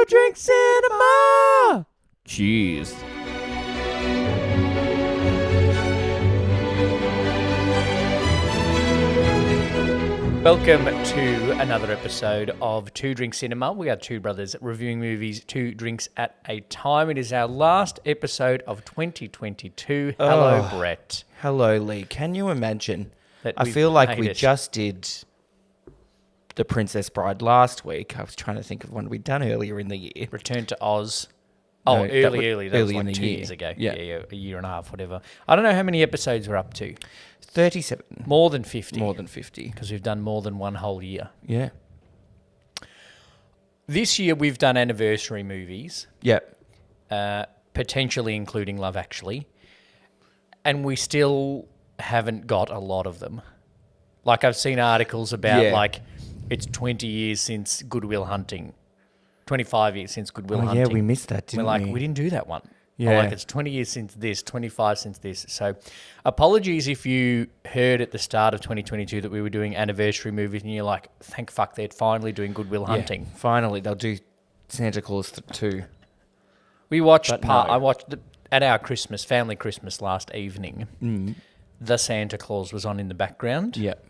Drink Cinema! Cheers. Welcome to another episode of Two Drink Cinema. We are two brothers reviewing movies, two drinks at a time. It is our last episode of 2022. Hello, Brett. Hello, Lee. Can you imagine? That I we've feel like made we it. just did The Princess Bride last week. I was trying to think of one we'd done earlier in the year. Return to Oz. No, Oh, that early. was That was early in like the 2 year. years ago. Yeah. A year and a half, whatever. I don't know how many episodes we're up to. 37. More than 50. More than 50. Because we've done more than one whole year. Yeah. This year we've done anniversary movies, Yep. potentially including Love Actually, and we still haven't got a lot of them. Like I've seen articles about like it's 20 years since Good Will Hunting, 25 years since Good Will Hunting. Yeah, we missed that, didn't we? We didn't do that one. Yeah. Or like it's 20 years since this, 25 since this. So apologies if you heard at the start of 2022 that we were doing anniversary movies and you're like, thank fuck they're finally doing Good Will Hunting. Yeah, finally, they'll do Santa Claus 2. We watched But part. no. I watched at our family Christmas last evening. The Santa Claus was on in the background. Yep.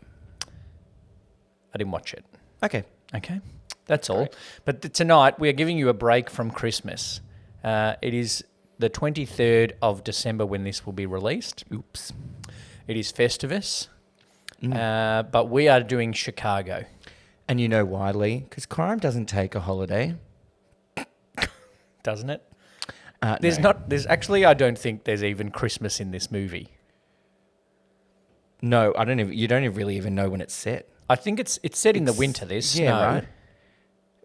I didn't watch it. Okay. Okay, that's all. But tonight we are giving you a break from Christmas. It is the 23rd of December when this will be released. Oops. It is Festivus, but we are doing Chicago. And you know why, Lee? Because crime doesn't take a holiday. Doesn't it? No. There's actually, I don't think there's even Christmas in this movie. No, I don't even. You don't really even know when it's set. I think it's set in the winter. There's snow. Yeah, right.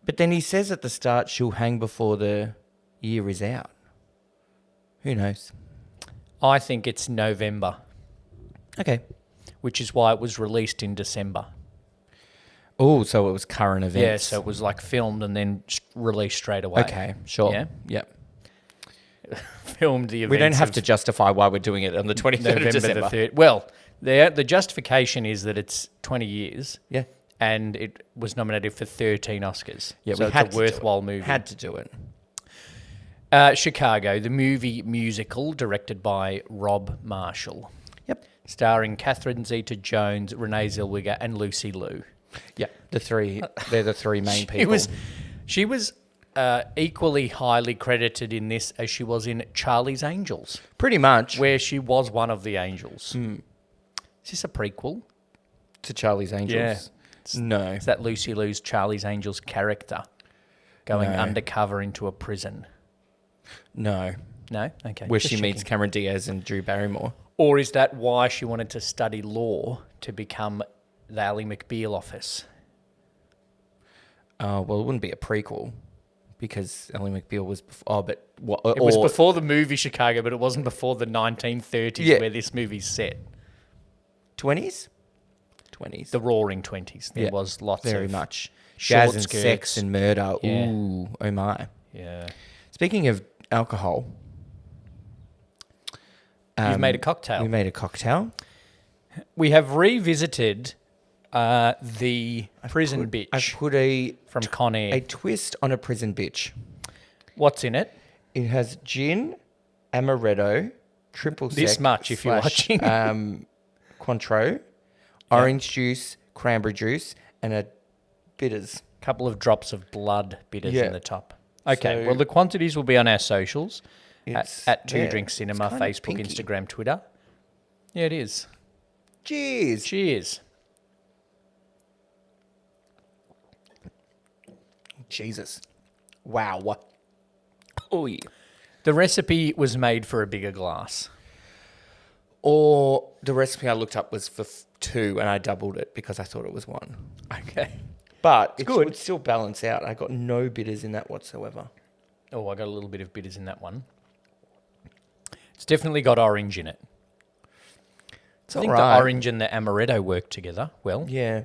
But then he says at the start she'll hang before the year is out. Who knows? I think it's November, Okay. which is why it was released in December. Oh, so it was current events. Yeah, so it was like filmed and then released straight away. Okay, sure. Yeah? Yep. Filmed the events. We don't have of to justify why we're doing it on the 23rd of November December. the 3rd. Well, the justification is that it's 20 years. Yeah. And it was nominated for 13 Oscars. Yeah, so we it's had a to worthwhile do it. movie. Had to do it. Chicago, the movie musical directed by Rob Marshall. Yep. Starring Catherine Zeta-Jones, Renee Zellweger and Lucy Liu. Yeah. They're the three main people. She was equally highly credited in this as she was in Charlie's Angels, Pretty much. where she was one of the angels. Is this a prequel? To Charlie's Angels. Yeah. No. Is that Lucy Liu's Charlie's Angels character going No. undercover into a prison? No. No? Okay. Where just she meets checking. Cameron Diaz and Drew Barrymore. Or is that why she wanted to study law to become the Ally McBeal office? Well, it wouldn't be a prequel because Ally McBeal was before. Oh, but what? It was before the movie Chicago, but it wasn't before the 1930s where this movie's set. 20s? 20s. The Roaring 20s. There Yeah, was lots very of much. short Jazz and skirts. sex and murder. Yeah. Ooh, oh my. Yeah. Speaking of alcohol. You've made a cocktail. We made a cocktail. We have revisited the Prison Bitch I put a from Con Air. a twist on a prison bitch. What's in it? It has gin, amaretto, triple sec. This much if you're watching. Cointreau, orange juice, cranberry juice, and a bitters. Couple of drops of blood bitters Yeah. in the top. Okay, So- well, the quantities will be on our socials It's at Two there. Drink Cinema, It's kinda Facebook, pinky. Instagram, Twitter. Yeah, it is. Cheers. Cheers. Jesus. Wow. Oh, yeah. The recipe was made for a bigger glass. Or the recipe I looked up was for 2 and I doubled it because I thought it was 1. Okay. But it good. would still balance out. I got no bitters in that whatsoever. Oh, I got a little bit of bitters in that one. It's definitely got orange in it. It's I think alright. the orange and the amaretto work together well. Yeah.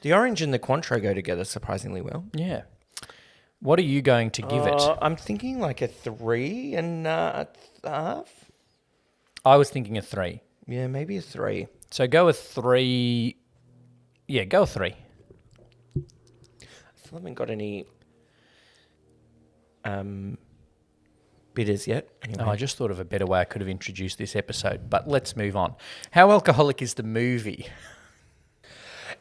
The orange and the Cointreau go together surprisingly well. Yeah. What are you going to give it? I'm thinking like a 3 and a half. I was thinking a 3. Yeah, maybe a 3. So go a 3. Yeah, go a 3. I still haven't got any bitters yet. Anyway. Oh, I just thought of a better way I could have introduced this episode, but let's move on. How alcoholic is the movie?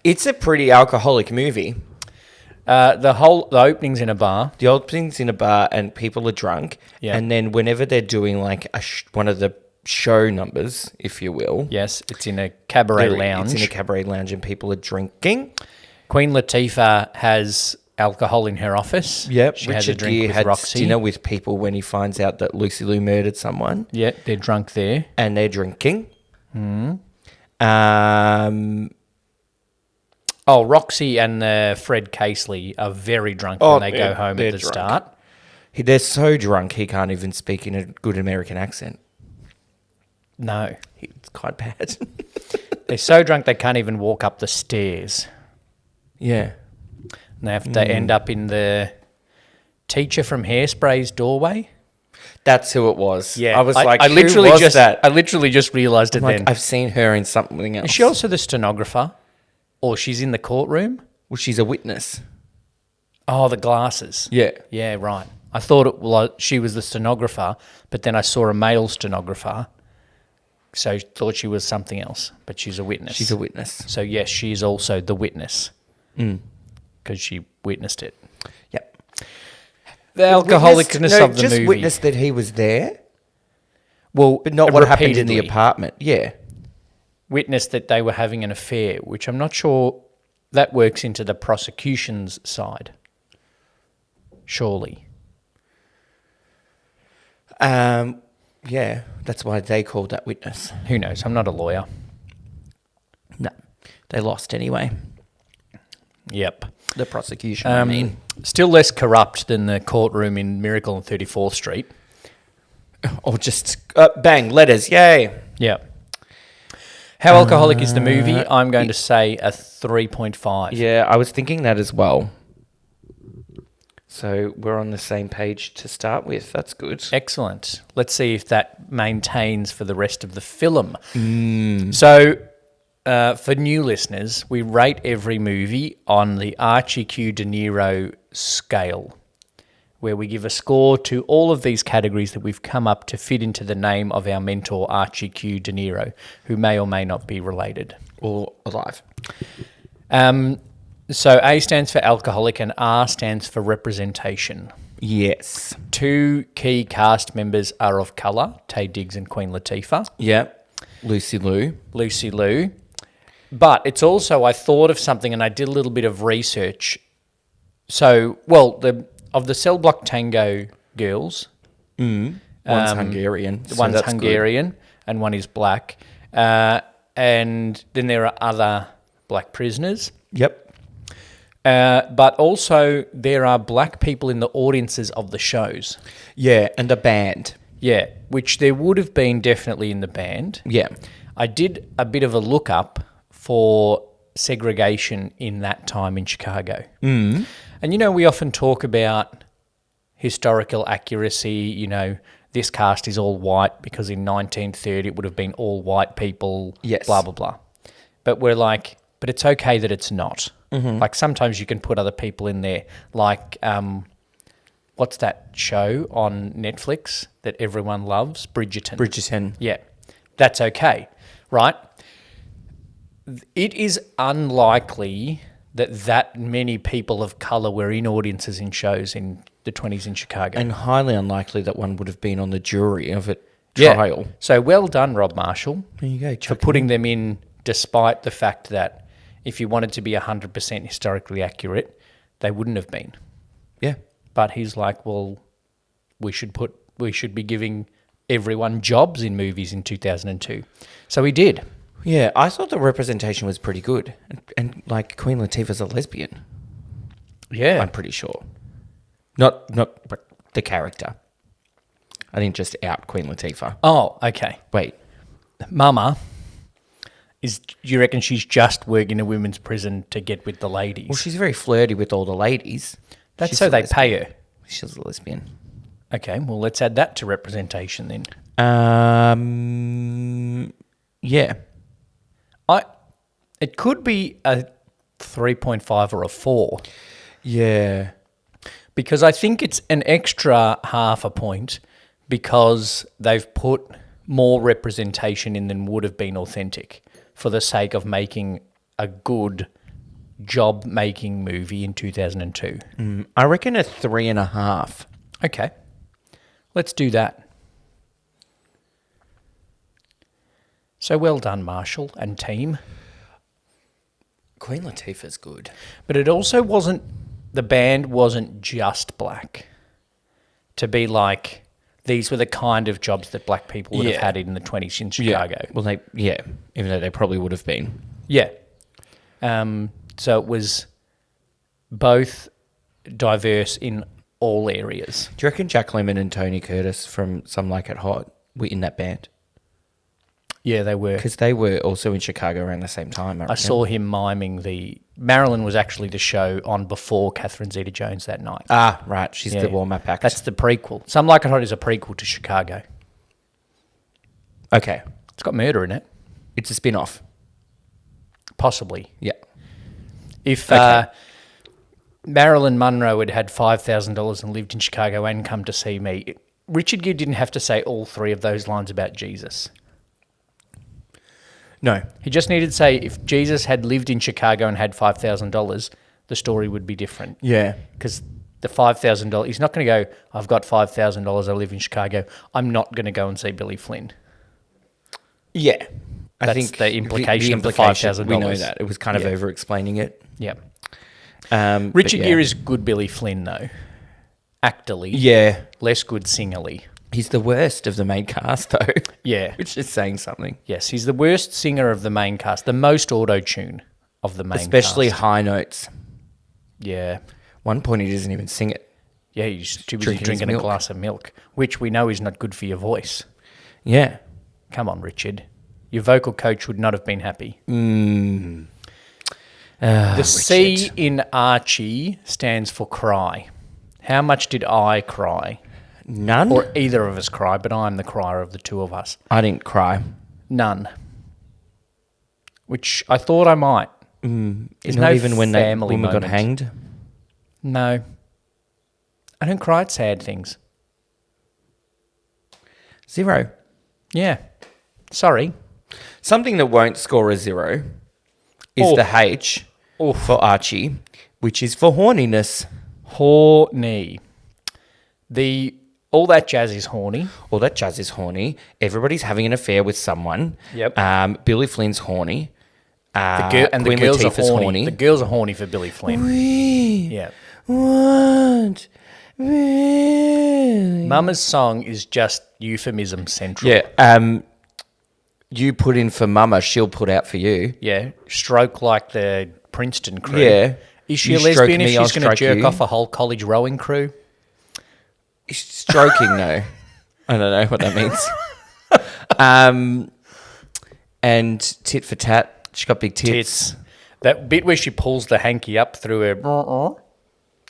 It's a pretty alcoholic movie. The opening's in a bar. The opening's in a bar and people are drunk. Yeah. And then whenever they're doing like one of the show numbers, if you will. Yes, it's in a cabaret lounge. It's in a cabaret lounge and people are drinking. Queen Latifah has alcohol in her office. Yep. She Richard has a drink Gere with had Roxy. dinner with people when he finds out that Lucy Liu murdered someone. Yeah, they're drunk there. And they're drinking. Roxy and Fred Casely are very drunk when they go home at the start. They're so drunk he can't even speak in a good American accent. No. It's quite bad. They're so drunk they can't even walk up the stairs. Yeah. And they have to end up in the teacher from Hairspray's doorway. That's who it was. Yeah. I was like, I literally who was just that? I literally just realised it Like, then. I've seen her in something else. Is she also the stenographer? Or she's in the courtroom? Well, she's a witness. Oh, the glasses. Yeah. Yeah, right. I thought she was the stenographer, but then I saw a male stenographer, so thought she was something else, but she's a witness. She's a witness. So, yes, she is also the witness because she witnessed it. Yep. The alcoholicness of the just movie. witnessed that he was there, Well, but not what happened in the repeatedly. apartment. Yeah. Witnessed that they were having an affair, which I'm not sure that works into the prosecution's side. Surely. Yeah, that's why they called that witness. Who knows? I'm not a lawyer. No, they lost anyway. Yep. The prosecution, I mean. Still less corrupt than the courtroom in Miracle on 34th Street. Or just, bang, letters, yay. Yeah. How alcoholic is the movie? I'm going to say a 3.5. Yeah, I was thinking that as well. So we're on the same page to start with. That's good. Excellent. Let's see if that maintains for the rest of the film. So, for new listeners, we rate every movie on the Archie Q De Niro scale, where we give a score to all of these categories that we've come up to fit into the name of our mentor, Archie Q De Niro, who may or may not be related. Or alive. So A stands for alcoholic and R stands for representation. Yes. Two key cast members are of colour, Taye Diggs and Queen Latifah. Yep. Lucy Liu. Lucy Liu. But it's also, I thought of something and I did a little bit of research. So, of the Cell Block Tango girls, One's Hungarian. So one's that's Hungarian good. and one is black. And then there are other black prisoners. Yep. But also there are black people in the audiences of the shows. Yeah, and a band. Yeah, which there would have been definitely in the band. Yeah. I did a bit of a look up for segregation in that time in Chicago. And, we often talk about historical accuracy, this cast is all white because in 1930 it would have been all white people, Yes. blah, blah, blah. But we're like, but it's okay that it's not. Like sometimes you can put other people in there, like what's that show on Netflix that everyone loves? Bridgerton. Yeah, that's okay, right? It is unlikely that many people of colour were in audiences in shows in the 20s in Chicago. And highly unlikely that one would have been on the jury of a Yeah. trial. So well done, Rob Marshall, There you go. for putting them in despite the fact that if you wanted to be 100% historically accurate, they wouldn't have been. Yeah. But he's like, well, we should be giving everyone jobs in movies in 2002. So he did. Yeah, I thought the representation was pretty good. And like Queen Latifah's a lesbian, Yeah. I'm pretty sure. Not but the character. I didn't just out Queen Latifah. Oh, okay. Wait. Mama, do you reckon she's just working in a women's prison to get with the ladies? Well, she's very flirty with all the ladies. That's She's so a they lesbian. pay her. She's a lesbian. Okay, well, let's add that to representation then. Yeah. It could be a 3.5 or a 4. Yeah. Because I think it's an extra half a point because they've put more representation in than would have been authentic for the sake of making a good job-making movie in 2002. I reckon a 3.5. Okay. Let's do that. So well done, Marshall and team. Queen Latifah's good. But it also wasn't, the band wasn't just black. To be like, these were the kind of jobs that black people would have had in the 20s in Chicago. Yeah. Well, even though they probably would have been. Yeah. So it was both diverse in all areas. Do you reckon Jack Lemmon and Tony Curtis from Some Like It Hot were in that band? Yeah, they were. Because they were also in Chicago around the same time. I saw him miming Marilyn was actually the show on before Catherine Zeta-Jones that night. Ah, right. She's the warm-up act. That's the prequel. Some Like It Hot is a prequel to Chicago. Okay. It's got murder in it. It's a spin-off. Possibly. Yeah. If Marilyn Monroe had $5,000 and lived in Chicago and come to see me, Richard Gere didn't have to say all three of those lines about Jesus. No. He just needed to say if Jesus had lived in Chicago and had $5,000, the story would be different. Yeah. Because the $5,000, he's not going to go, I've got $5,000, I live in Chicago, I'm not going to go and see Billy Flynn. Yeah. I think the implication of the $5,000. We know that. It was kind of over-explaining it. Yeah. Richard Gere is good Billy Flynn, though. Actorly. Yeah. Less good singerly. He's the worst of the main cast, though. Yeah. Which is saying something. Yes, he's the worst singer of the main cast, the most auto-tune of the main Especially cast. high notes. Yeah. One point he doesn't even sing it. Yeah, he's too busy drinking a glass of milk, which we know is not good for your voice. Yeah. Come on, Richard. Your vocal coach would not have been happy. The C in Archie stands for cry. How much did I cry? None? Or either of us cry, but I'm the crier of the two of us. I didn't cry. None. Which I thought I might. There's not even when that woman got hanged? No. I don't cry at sad things. 0. Yeah. Sorry. Something that won't score a 0 is the H for Archie, which is for horniness. Horny. All that jazz is horny. All that jazz is horny. Everybody's having an affair with someone. Yep. Billy Flynn's horny. The girls Latifah's are horny. The girls are horny for Billy Flynn. We Yeah. want Billy. Mama's song is just euphemism central. Yeah. You put in for Mama, she'll put out for you. Yeah. Stroke like the Princeton crew. Yeah. Is she You a lesbian stroke if me, I'll she's going to stroke jerk you. off a whole college rowing crew? Stroking, no. I don't know what that means. And tit for tat. She got big tits. That bit where she pulls the hanky up through her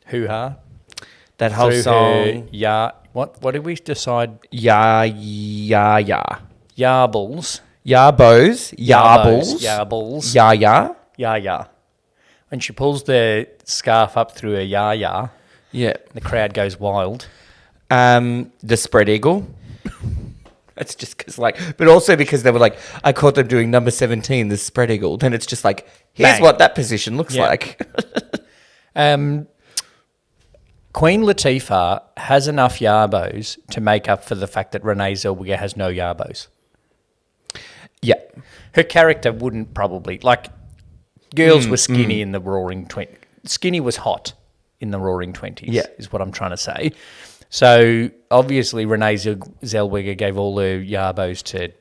hoo-ha. That whole Through song. her what did we decide? Yarbles. Yarbles. Yarbles. Yarbles. Ya. Ya. When she pulls the scarf up through her ya, Yeah. the crowd goes wild. The spread eagle. That's just because, but also because they were like, I caught them doing number 17, the spread eagle. Then it's just like, here's Bang. what that position looks like. Queen Latifah has enough yarbos to make up for the fact that Renee Zellweger has no yarbos. Yeah. Her character wouldn't probably, girls were skinny in the Roaring 20s. Skinny was hot in the Roaring 20s, is what I'm trying to say. So, obviously, Renee Zellweger gave all her yarbos to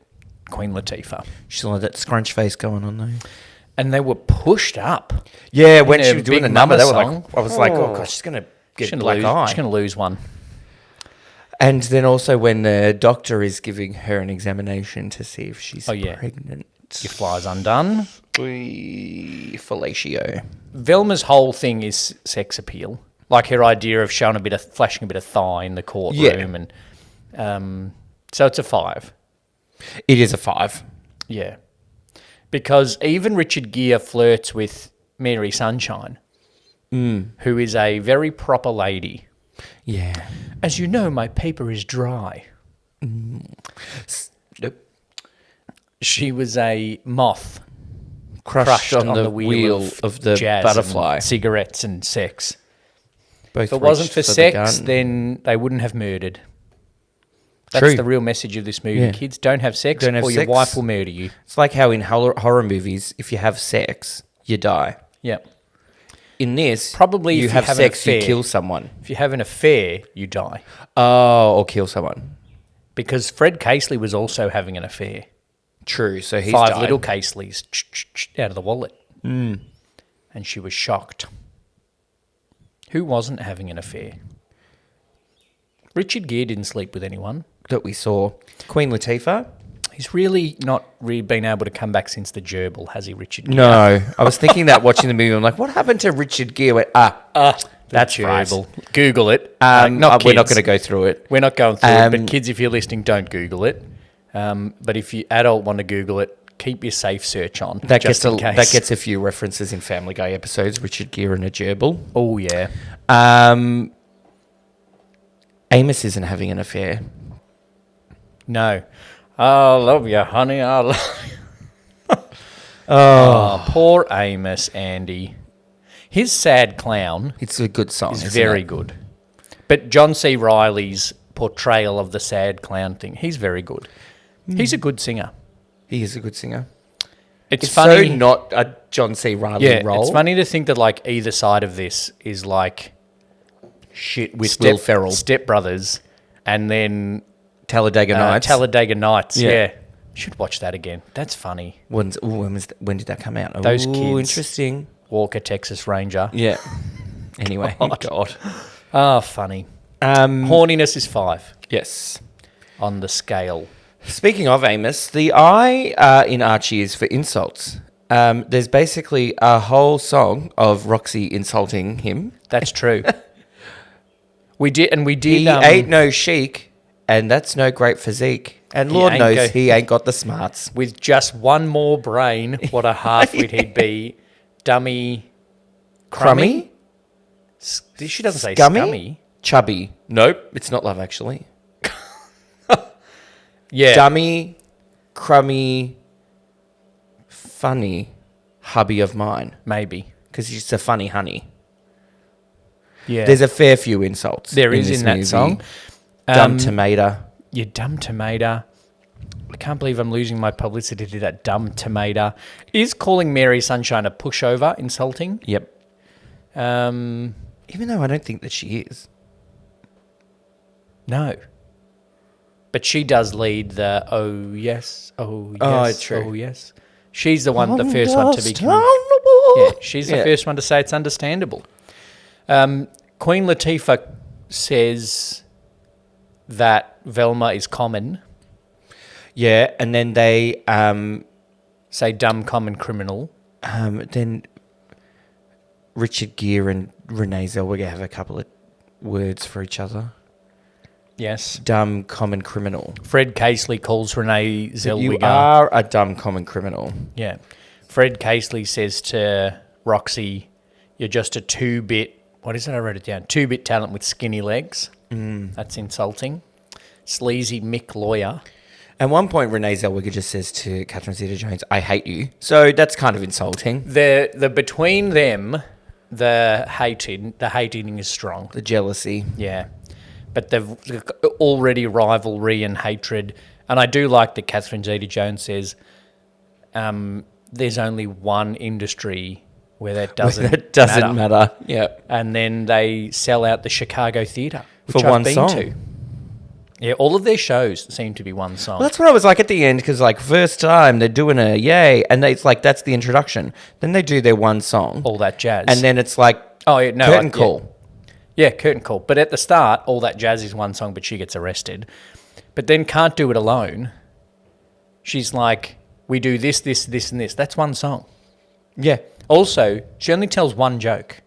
Queen Latifah. She still had that scrunch face going on, though. And they were pushed up. Yeah, when she a was doing big the number, they were song. I was like, oh, gosh, she's going to get a black eye. She's going to lose one. And then also when the doctor is giving her an examination to see if she's pregnant. Your fly's undone. Fellatio. Velma's whole thing is sex appeal. Like her idea of flashing a bit of thigh in the courtroom. And so it's a 5. It is a 5. Yeah. Because even Richard Gere flirts with Mary Sunshine, who is a very proper lady. Yeah. As you know, my paper is dry. Nope. She was a moth Crushed on the wheel of the jazz butterfly. and cigarettes and sex. Both If it wasn't reached for the sex, gun. then they wouldn't have murdered. That's True. the real message of this movie. Yeah. Kids, don't have sex Don't have or your sex. wife will murder you. It's like how in horror movies, if you have sex, you die. Yeah. In this, Probably you if you have have an sex, you affair. kill someone. If you have an affair, you die. Oh, or kill someone. Because Fred Casely was also having an affair. True. So he's 5 died. little Casleys out of the wallet. And she was shocked. Who wasn't having an affair? Richard Gere didn't sleep with anyone. that we saw. Queen Latifah. He's really not really been able to come back since the gerbil, has he, Richard Gere? No, I was thinking that watching the movie. I'm like, what happened to Richard Gere? That's That's right. gerbil. Google it. We're not kids. going to go through it. We're not going through it, but kids, if you're listening, don't Google it. But if you adult want to Google it, keep your safe search on. That just gets in case. that gets a few references in Family Guy episodes. Richard Gere and a gerbil. Oh yeah. Amos isn't having an affair. No. I love you, honey. I love you. Oh, poor Amos, Andy. His Sad Clown It's a good song. is isn't very it? good. But John C. Reilly's portrayal of the sad clown thing, he's very good. He's a good singer. He is a good singer. It's It's funny. so not a John C. Reilly Yeah, role. it's funny to think that like either side of this is like shit with Will Ferrell. Step Brothers, and then Talladega Nights. Talladega Nights. Yeah. Yeah. Should watch that again. That's funny. when did that come out? Those Ooh, kids. interesting. Walker, Texas Ranger. Yeah. Anyway, God. Oh, funny. Um, Horniness is 5 yes. on the scale. Speaking of Amos, the I in Archie is for insults. There's basically a whole song of Roxy insulting him. That's true. we did. He ain't no chic, and that's no great physique. And Lord ain't knows he ain't got the smarts. with just one more brain. What a half-wit he'd be. Dummy. Crummy? She doesn't say Scummy? scummy. Chubby. Nope, it's not Love Actually. Yeah. Dummy, crummy, funny hubby of mine. Maybe. Because he's just a funny honey. Yeah. There's a fair few insults. There is this in that movie. song. Dumb tomato. You dumb tomato. I can't believe I'm losing my publicity to that dumb tomato. Is calling Mary Sunshine a pushover insulting? Yep. Um, Even though I don't think that she is. no. But she does lead the oh yes, oh yes, Oh, true. oh yes. She's the one, the first one to be. Understandable. Yeah, she's the Yeah. first one to say it's understandable. Queen Latifah says that Velma is common. Yeah, and then they Say dumb common criminal. then Richard Gere and Renee Zellweger have a couple of words for each other. Yes. Dumb common criminal. Fred Casely calls Renee Zellweger. You are a dumb common criminal. Yeah. Fred Casely says to Roxy, you're just a 2-bit, what is it? I wrote it down. 2-bit talent with skinny legs. That's insulting. Sleazy Mick lawyer. At one point, Renee Zellweger just says to Catherine Zeta-Jones, I hate you. So that's kind of insulting. The between them, the hating is strong. The jealousy. Yeah. But they've already rivalry and hatred. And I do like that Catherine Zeta-Jones says there's only one industry where that doesn't matter. Yeah. And then they sell out the Chicago Theatre, which For I've one been song. to. Yeah, all of their shows seem to be one song. Well, that's what I was like at the end, because like first time they're doing a yay, and it's like that's the introduction. Then they do their one song, All That Jazz. and then it's like oh, yeah, no, curtain yeah. call. Yeah, curtain call. But at the start, All That Jazz is one song, but she gets arrested. But then Can't Do It Alone. She's like, we do this, this, this, and this. That's one song. Yeah. Also, she only tells one joke.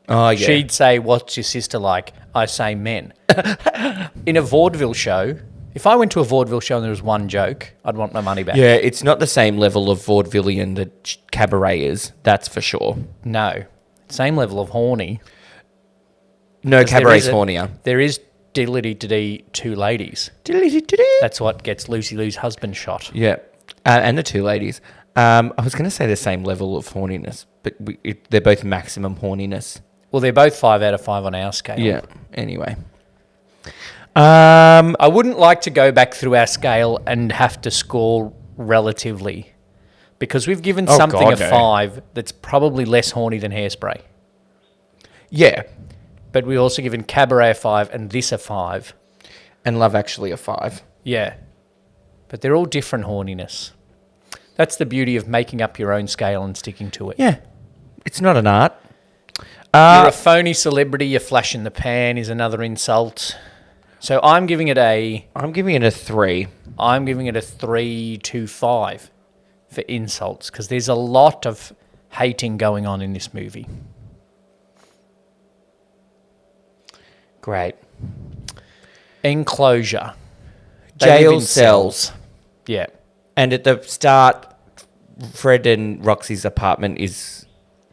Oh yeah. She'd say, what's your sister like? I say men. In a vaudeville show, if I went to a vaudeville show and there was one joke, I'd want my money back. Yeah, it's not the same level of vaudevillian that cabaret is. That's for sure. No. Same level of horny. No, 'Cause there Cabaret's is a- hornier. There is diddly-dee two ladies. That's what gets Lucy Lou's husband shot. Yeah, and the two ladies. I was going to say the same level of horniness, but they're both maximum horniness. Well, they're both 5 out of 5 on our scale. Yeah. Anyway. I wouldn't like to go back through our scale and have to score relatively, because we've given something God, a no. 5 that's probably less horny than Hairspray. Yeah. But we also given Cabaret a 5 and this a 5. And Love Actually a 5. Yeah. But they're all different horniness. That's the beauty of making up your own scale and sticking to it. Yeah. It's not an art. You're a phony celebrity, you're flash in the pan is another insult. So I'm giving it a 3. I'm giving it a 3.25 for insults, because there's a lot of hating going on in this movie. Great. Enclosure. They live Jail in cells. Yeah. And at the start, Fred and Roxy's apartment is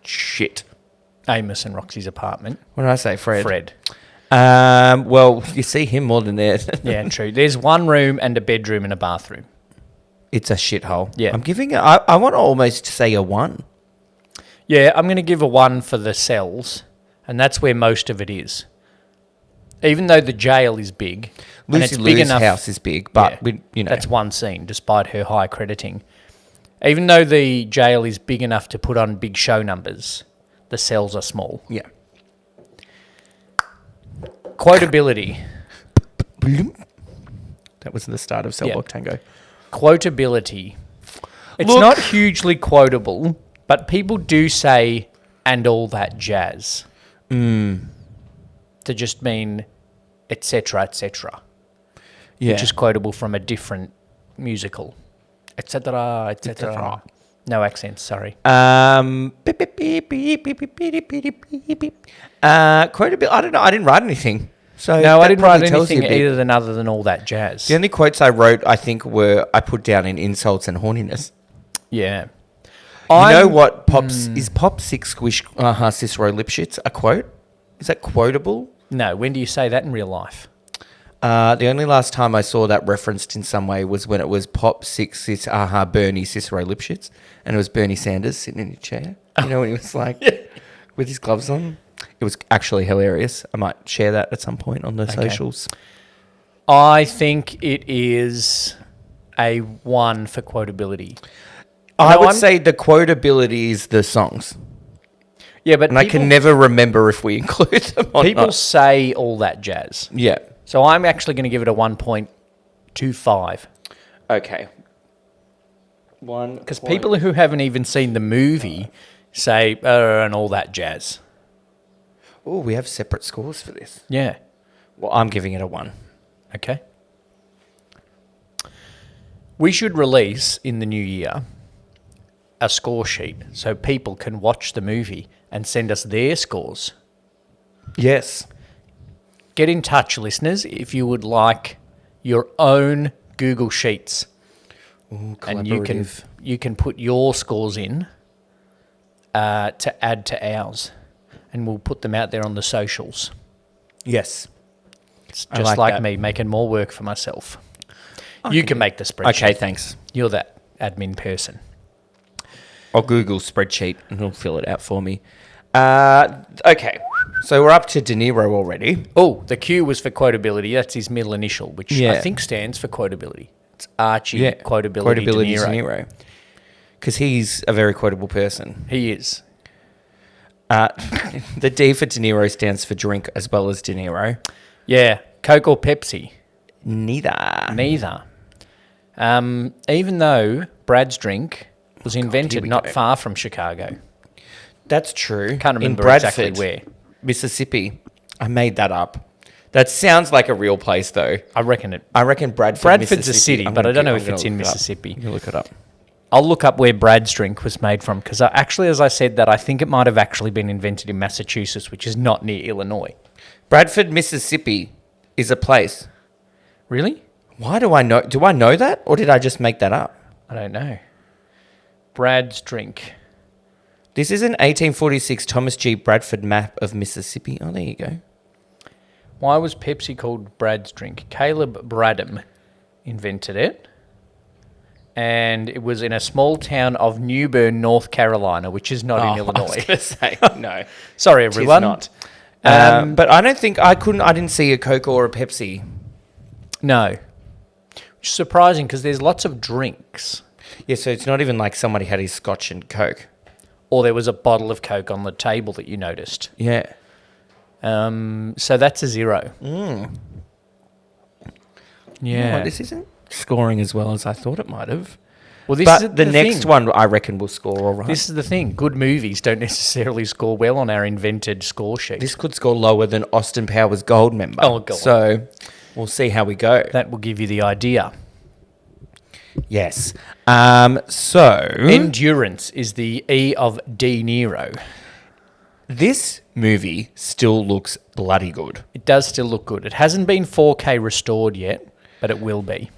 shit. Amos and Roxy's apartment. What did I say, Fred? Fred. Well, you see him more than that. Yeah, true. There's one room and a bedroom and a bathroom. It's a shithole. Yeah. I'm giving it, I want to almost say a 1. Yeah, I'm going to give a 1 for the cells, and that's where most of it is. Even though the jail is big, and Lucy it's big Lou's enough. house is big, but Yeah, we, you know. that's one scene, despite her high crediting. Even though the jail is big enough to put on big show numbers, the cells are small. Yeah. Quotability. That was the start of Cell Block Tango. Quotability. It's Look. not hugely quotable, but people do say, and all that jazz. To just mean, etc., etc. Yeah. Which is quotable from a different musical. Etc., etc. No accents, sorry. Quotability. I don't know. I didn't write anything. So No, I that didn't write probably tells you a anything bit. either than other than all that jazz. The only quotes I wrote, I think, were I put down in insults and horniness. Yeah. You know what? Is Pop Six Squish Cicero Lipschitz a quote? Is that quotable? No, when do you say that in real life? The only last time I saw that referenced in some way was when it was Pop Six Bernie Cicero Lipschitz, and it was Bernie Sanders sitting in a chair. You know, when he was like with his gloves on. It was actually hilarious. I might share that at some point on the socials. I think it is a 1 for quotability. I would say the quotability is the songs. Yeah, but And I can never remember if we include them or people not. say all that jazz. Yeah. So I'm actually going to give it a 1.25. Okay. Because people who haven't even seen the movie say, and all that jazz. Oh, we have separate scores for this. Yeah. Well, I'm giving it a 1. Okay. We should release in the new year a score sheet so people can watch the movie and send us their scores. Yes. Get in touch, listeners, if you would like your own Google Sheets. Ooh, And you can put your scores in to add to ours. And we'll put them out there on the socials. Yes. It's I just like like that. me making more work for myself. You can make the spreadsheet. Okay, thanks. You're that admin person. I'll Google spreadsheet and he'll fill it out for me. Okay. So we're up to De Niro already. Oh, the Q was for quotability. That's his middle initial, which I Yeah. think stands for quotability. It's Archie Yeah. Quotability De Niro. Because he's a very quotable person. He is. The D for De Niro stands for drink as well as De Niro. Yeah. Coke or Pepsi? Neither. Neither. Even though Brad's drink was invented we not go. far from Chicago. That's true. Can't remember In Bradford, exactly where. Mississippi. I made that up. That sounds like a real place, though. I reckon it. I reckon Bradford, Bradford's a Mississippi. city, I'm but gonna I don't get- know I'm if gonna it's in look it up. Mississippi. You look it up. I'll look up where Brad's drink was made from because actually, as I said that, I think it might have actually been invented in Massachusetts, which is not near Illinois. Bradford, Mississippi is a place. Really? Why do I know? Do I know that, or did I just make that up? I don't know. Brad's drink. This is an 1846 Thomas G. Bradford map of Mississippi. Oh, there you go. Why was Pepsi called Brad's drink? Caleb Bradham invented it. And it was in a small town of New Bern, North Carolina, which is not in Illinois. I was going to say, no. Sorry, everyone. Not. But I don't think I didn't see a Coke or a Pepsi. No. Which is surprising because there's lots of drinks. Yeah, so it's not even like somebody had his Scotch and Coke. Or there was a bottle of Coke on the table that you noticed. Yeah. So that's a 0. Yeah. Oh, this isn't scoring as well as I thought it might have. Well, this But is the next thing. one I reckon will score all right. This is the thing. Good movies don't necessarily score well on our invented score sheet. This could score lower than Austin Powers Gold member. Oh, go on. So we'll see how we go. That will give you the idea. Yes. So Endurance is the E of De Niro. this movie still looks bloody good. It does still look good. It hasn't been 4K restored yet, but it will be.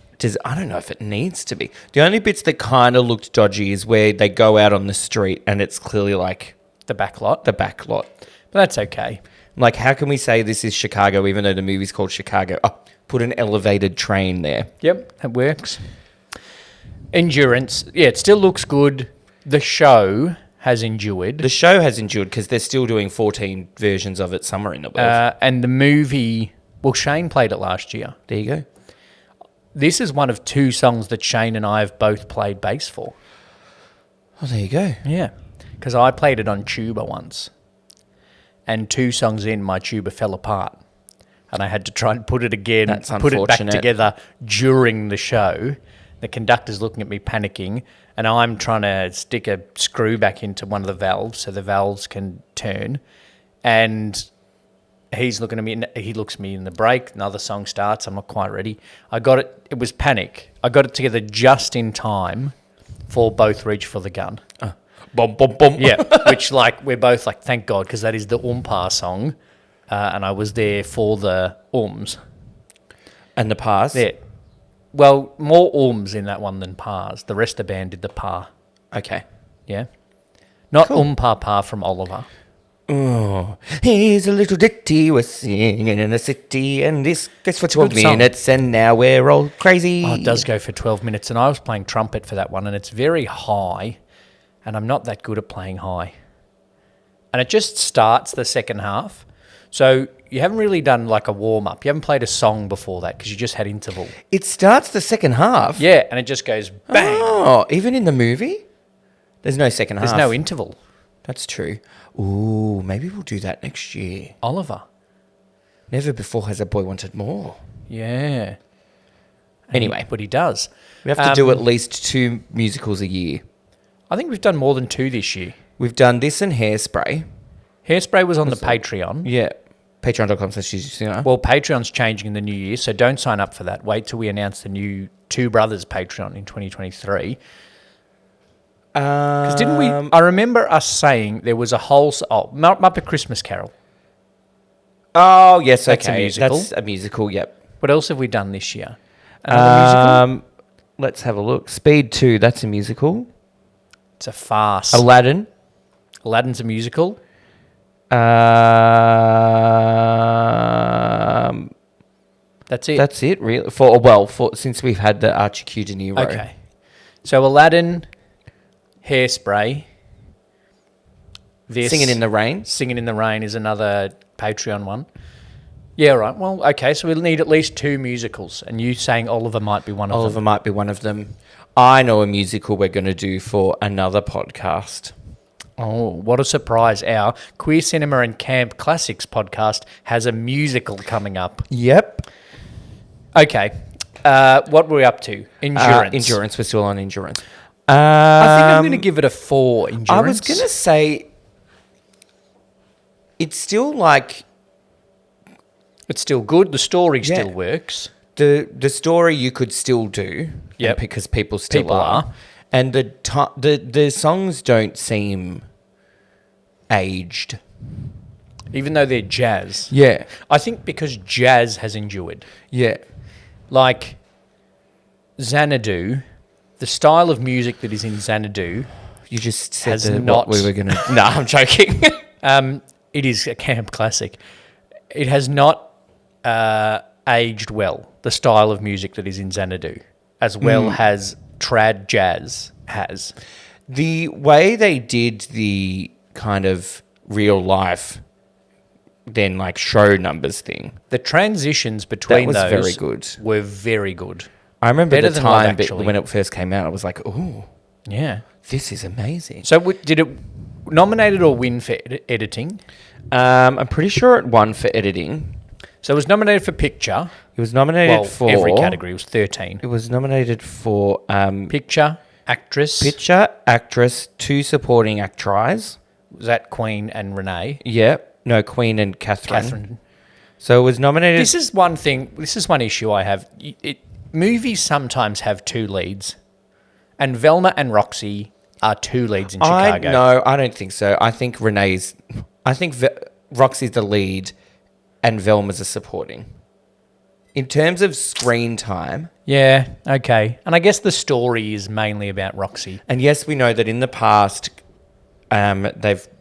I don't know if it needs to be. The only bits that kind of looked dodgy is where they go out on the street and it's clearly like The back lot. the back lot. But that's okay. Like, how can we say this is Chicago even though the movie's called Chicago? Oh, put an elevated train there. Yep, that works. Endurance. Yeah, it still looks good. The show has endured. The show has endured because they're still doing 14 versions of it somewhere in the world. And the movie... Well, Shane played it last year. There you go. This is one of 2 songs that Shane and I have both played bass for. Oh, there you go. Yeah, because I played it on tuba once. And 2 songs in, my tuba fell apart. And I had to try and put it again, That's put it back unfortunate. together during the show. The conductor's looking at me panicking, and I'm trying to stick a screw back into one of the valves so the valves can turn. And he's looking at me, and he looks at me in the break. Another song starts. I'm not quite ready. I got it. It was panic. I got it together just in time for both reach for the gun. Bum, bum, bum. Yeah, which we're both like, thank God, because that is the Umpar song, and I was there for the ums. And the pass. Yeah, well, more ums in that one than pars. The rest of the band did the par. Okay. Yeah, not Cool. Umpar Par from Oliver. Oh, here's a little ditty we're singing in the city, and this goes for 12 good song. minutes, and now we're all crazy. Oh, it does go for 12 minutes, and I was playing trumpet for that one, and it's very high, and I'm not that good at playing high. And it just starts the second half. So you haven't really done like a warm-up. You haven't played a song before that because you just had interval. It starts the second half. Yeah, and it just goes bang. Oh, even in the movie? There's no second half. There's no interval. That's true. Ooh, maybe we'll do that next year. Oliver. Never before has a boy wanted more. Yeah. Anyway, But he does. we have to do at least 2 musicals a year. I think we've done more than 2 this year. We've done this and Hairspray. Hairspray was on the Patreon. Yeah. Patreon.com/, Well, Patreon's changing in the new year, so don't sign up for that. Wait till we announce the new Two Brothers Patreon in 2023. Because didn't we? I remember us saying there was a whole... Muppet Christmas Carol. Oh, yes, That's a okay. musical. That's a musical, yep. What else have we done this year? Another musical? Let's have a look. Speed 2, that's a musical. It's a farce. Aladdin. Aladdin's a musical. That's it. That's it, really. Since we've had the Archie Q De Niro. Okay. So Aladdin, Hairspray. This Singing in the Rain. Singing in the Rain is another Patreon one. Yeah, right. Well, okay, so we'll need at least 2 musicals, and you saying Oliver might be one of Oliver them. might be one of them. I know a musical we're going to do for another podcast. Oh, what a surprise. Our Queer Cinema and Camp Classics podcast has a musical coming up. Yep. Okay. What were we up to? Endurance. Endurance. We're still on Endurance. I think I'm going to give it a 4, Endurance. I was going to say it's still like... It's still good. The story still works. The story you could still do, Yep. because people still People are. and the songs don't seem aged. Even though they're jazz. Yeah, I think because jazz has endured. yeah. Like Xanadu, the style of music that is in Xanadu, You just said Has what not- we were gonna. No, I'm joking. it is a camp classic. It has not aged well. The style of music that is in Xanadu, as well as trad jazz has. The way they did the kind of real life, then like show numbers thing. The transitions between was those very good. were very good. I remember Better the than Love time Actually. when it first came out, I was like, "Oh, Yeah. this is amazing." So did it nominated or win for editing? I'm pretty sure it won for editing. So it was nominated for picture. It was nominated for every category. It was 13. It was nominated for Picture, actress. picture, actress, 2 supporting actors. Was that Queen and Renee? Yeah, no, Queen and Catherine. Catherine. So it was nominated. This is one thing. This is one issue I have. Movies sometimes have 2 leads, and Velma and Roxy are 2 leads in Chicago. No, I don't think so. I think Roxy's the lead, and Velma's a supporting. In terms of screen time, Yeah. Okay. And I guess the story is mainly about Roxy. and yes, we know that in the past,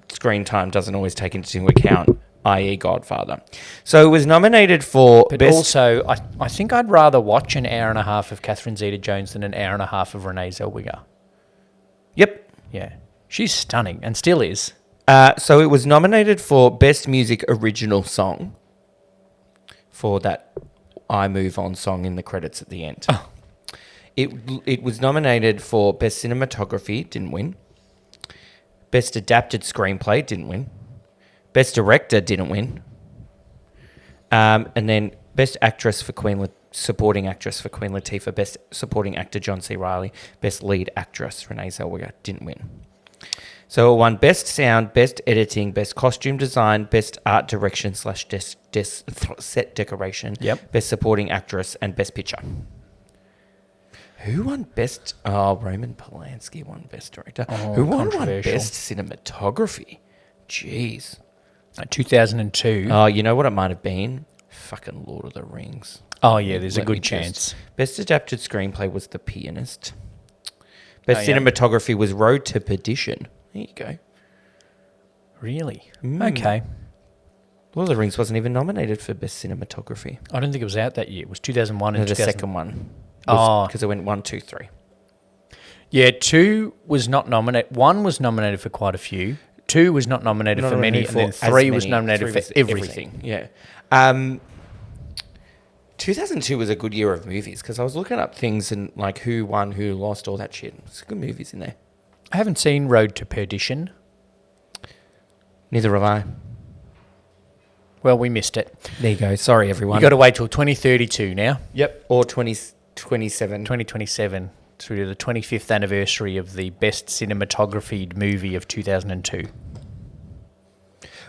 screen time doesn't always take into account, i.e., Godfather. So it was nominated for But best. also, I think I'd rather watch an hour and a half of Catherine Zeta-Jones than an hour and a half of Renee Zellweger. Yep. Yeah. She's stunning and still is. So it was nominated for best music original song. For that "I Move On" song in the credits at the end. Oh. It was nominated for best cinematography, didn't win. Best adapted screenplay, didn't win. Best director, didn't win. And then best actress for supporting actress for Queen Latifah, best supporting actor John C. Reilly, best lead actress Renee Zellweger, didn't win. So it won best sound, best editing, best costume design, best art direction / set decoration, Yep. best supporting actress, and best picture. Who won best? Oh, Roman Polanski won best director. Who won controversial. best cinematography? Jeez. 2002. Oh, you know what it might have been? Fucking Lord of the Rings. Oh, yeah, there's a Let me good chance. Best adapted screenplay was The Pianist. Best Oh, yeah. cinematography was Road to Perdition. There you go. Really? Okay. Lord of the Rings wasn't even nominated for best cinematography. I don't think it was out that year. It was 2001 No, and the 2000. second one. Oh. Because it went 1, 2, 3. Yeah, 2 was not nominated. 1 was nominated for quite a few. 2 was not nominated for many, and then 3 was nominated for everything. Yeah. 2002 was a good year of movies because I was looking up things and like who won, who lost, all that shit. There's good movies in there. I haven't seen Road to Perdition. Neither have I. Well, we missed it. There you go. Sorry, everyone. You got to wait till 2032 now. Yep. Or 2027. 2027 to the 25th anniversary of the best cinematography movie of 2002.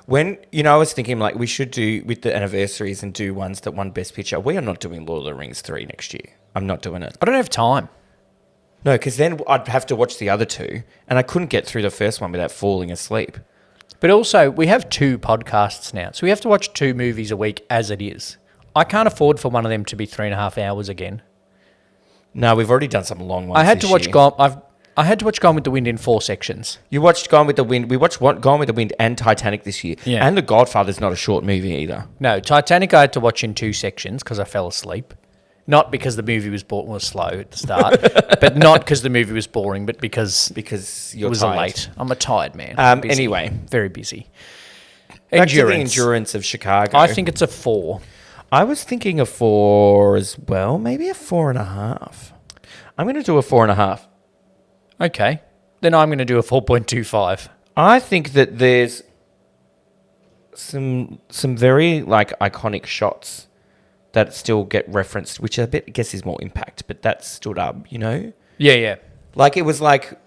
When, I was thinking like we should do with the anniversaries and do ones that won Best Picture. We are not doing Lord of the Rings 3 next year. I'm not doing it. I don't have time. No, because then I'd have to watch the other 2 and I couldn't get through the first one without falling asleep. But also, we have 2 podcasts now, so we have to watch 2 movies a week as it is. I can't afford for one of them to be 3.5 hours again. No, we've already done some long ones. I had to this watch year. I had to watch Gone with the Wind in 4 sections. You watched Gone with the Wind. We watched Gone with the Wind and Titanic this year. Yeah. And The Godfather's not a short movie either. No, Titanic I had to watch in 2 sections because I fell asleep. Not because the movie was slow at the start, but not because the movie was boring, but because You're it was tired. late. I'm a tired man. Busy. Anyway. Very busy. Back to the endurance of Chicago. I think it's a 4. I was thinking a 4 as well. Maybe a 4.5. I'm going to do a 4.5. Okay. Then I'm going to do a 4.25. I think that there's some very like iconic shots that still get referenced, which I guess is more impact, but that stood up, Yeah, yeah. Like it was like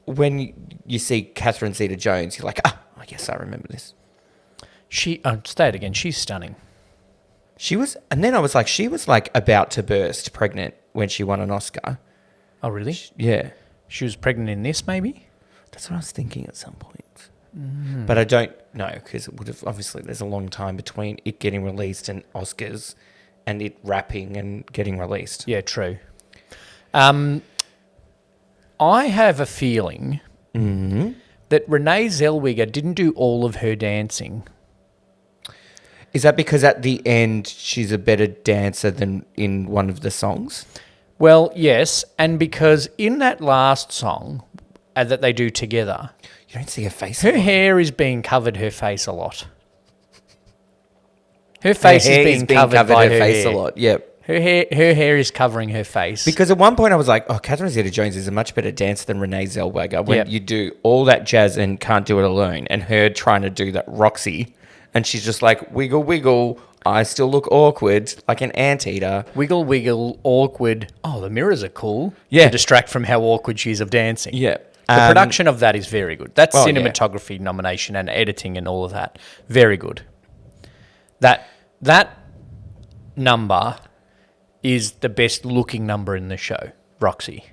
when you see Catherine Zeta-Jones, you're like, I guess I remember this. Say it again. She's stunning. And then I was like, she was like about to burst pregnant when she won an Oscar. Oh, really? Yeah. She was pregnant in this, maybe? That's what I was thinking at some point. But I don't know because it would have obviously there's a long time between it getting released and Oscars and it wrapping and getting released. Yeah, true. I have a feeling that Renee Zellweger didn't do all of her dancing. Is that because at the end she's a better dancer than in one of the songs? Well, yes, and because in that last song that they do together, You don't see her face. her hair is being covered her face a lot. Her face Her hair is being covered by her face hair. a lot. Yep. Her hair is covering her face. Because at one point I was like, oh, Catherine Zeta-Jones is a much better dancer than Renee Zellweger when Yep. you do all that jazz and can't do it alone, and her trying to do that Roxy, and she's just like, wiggle, wiggle, I still look awkward, like an anteater. Wiggle, wiggle, awkward. Oh, the mirrors are cool. Yeah. To distract from how awkward she is of dancing. Yeah. The production of that is very good. That's Oh, yeah. cinematography nomination and editing and all of that. Very good. That number is the best looking number in the show, Roxy,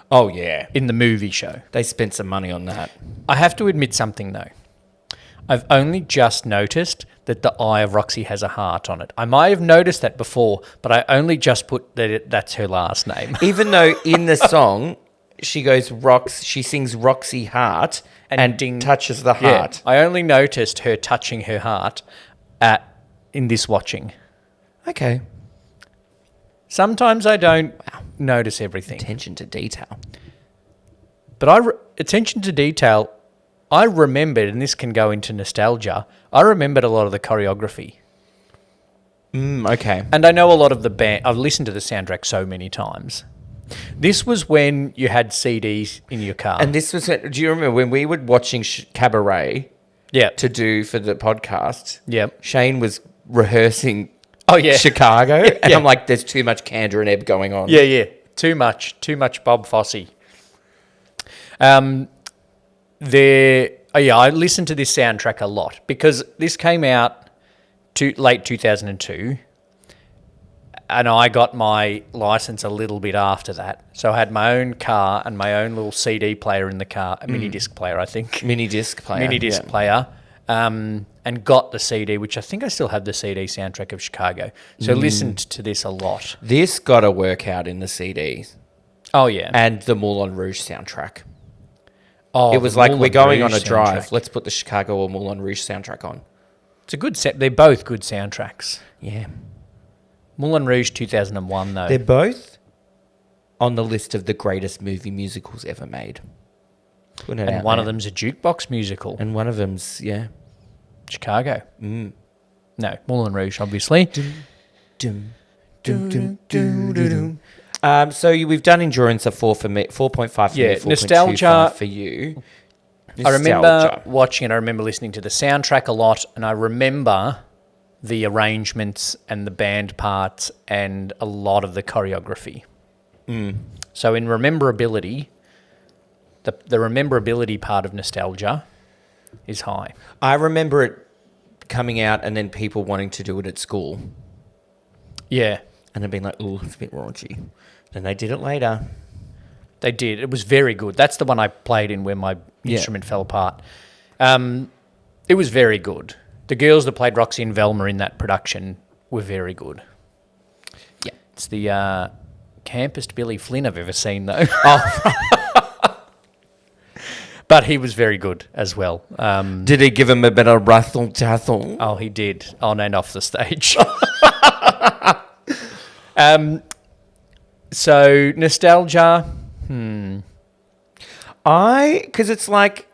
Oh, yeah. in the movie show. They spent some money on that. I have to admit something, though. I've only just noticed that the eye of Roxy has a heart on it. I might have noticed that before, but I only just put that's her last name. Even though in the song, she sings Roxy Heart and ding. touches the Yeah, heart. I only noticed her touching her heart in this watching. Okay. Sometimes I don't notice everything. Attention to detail. But attention to detail, I remembered, and this can go into nostalgia, I remembered a lot of the choreography. Okay. And I know a lot of the band. I've listened to the soundtrack so many times. This was when you had CDs in your car. And this was, do you remember when we were watching Cabaret yeah. to do for the podcast? Yep. Shane was rehearsing Oh, yeah. Chicago, and Yeah. I'm like, there's too much Candor and Ebb going on. Yeah. Too much Bob Fosse. I listened to this soundtrack a lot because this came out late 2002, and I got my license a little bit after that. So I had my own car and my own little CD player in the car, a mini disc player, I think. Mini disc player. Player. And got the CD, which I think I still have the CD soundtrack of Chicago. So listened to this a lot. This got a workout in the CDs Oh, yeah. and the Moulin Rouge soundtrack. Oh, It was the like, Moulin we're going on a Rouge drive. soundtrack. Let's put the Chicago or Moulin Rouge soundtrack on. It's a good set. They're both good soundtracks. Yeah. Moulin Rouge 2001, though. They're both on the list of the greatest movie musicals ever made. Putting it and out one there. of them's a jukebox musical. And one of them's, yeah. Chicago. No, Moulin Rouge, obviously. So we've done Endurance at 4 for me, 4.5 for me, 4.25 Nostalgia for you. I remember Nostalgia. watching it. I remember listening to the soundtrack a lot, and I remember the arrangements and the band parts and a lot of the choreography. So in rememberability, the rememberability part of nostalgia is high. I remember it coming out and then people wanting to do it at school. Yeah, And then being like, ooh, it's a bit raunchy. Then they did it later. they did. It was very good. That's the one I played in where my instrument fell apart. It was very good. The girls that played Roxy and Velma in that production were very good. Yeah. It's the campest Billy Flynn I've ever seen, though. But he was very good as well. Did he give him a bit of rattle tattle? Oh, he did, on and off the stage. So, nostalgia. Because it's like,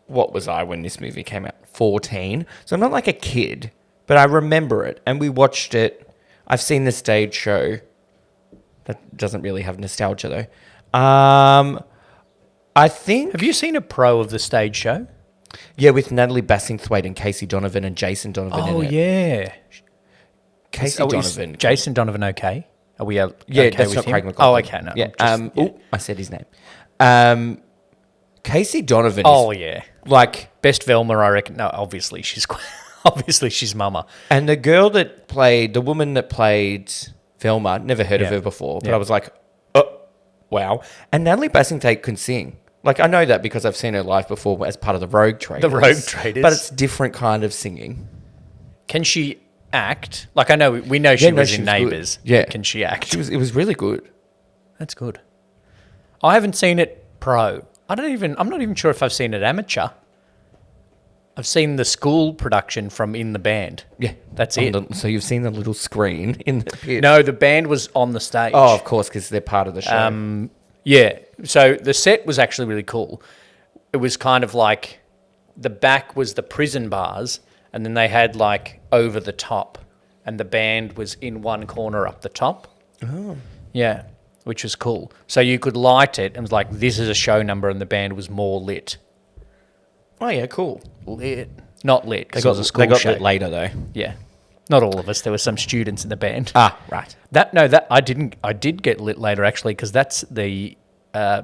what was I when this movie came out? 14. So I'm not like a kid, but I remember it. And we watched it. I've seen the stage show. That doesn't really have nostalgia, though. I think... Have you seen a pro of the stage show? Yeah, with Natalie Bassingthwaite and Casey Donovan and Jason Donovan in it. Yeah. Casey Is Donovan. Jason Donovan okay? Are we Yeah, okay that's with not him? Craig McLachlan. Oh, okay. No. Yeah. I said his name. Casey Donovan Oh, is yeah. like... Best Velma, I reckon. No, obviously she's Mama. And the the woman that played Velma, never heard of her before, but I was like, oh, wow. And Natalie Bassingthwaite can sing. Like, I know that because I've seen her live before as part of the Rogue Traders. The Rogue Traders. But it's different kind of singing. Can she act? Like, I know we know she was in good. Neighbours. Yeah. Can she act? It was really good. That's good. I haven't seen it pro. I'm not even sure if I've seen it amateur. I've seen the school production from In the Band. Yeah, That's it. So you've seen the little screen in the pit. No, the band was on the stage. Oh, of course, because they're part of the show. Yeah. So the set was actually really cool. It was kind of like the back was the prison bars, and then they had like over the top, and the band was in one corner up the top. Oh. Yeah, which was cool. So you could light it, and it was like, this is a show number, and the band was more lit. Oh, yeah, cool. Lit. Not lit, because it was a school show. They got lit later, though. Yeah. Not all of us. There were some students in the band. Ah, right. I didn't. I did get lit later, actually, because that's the...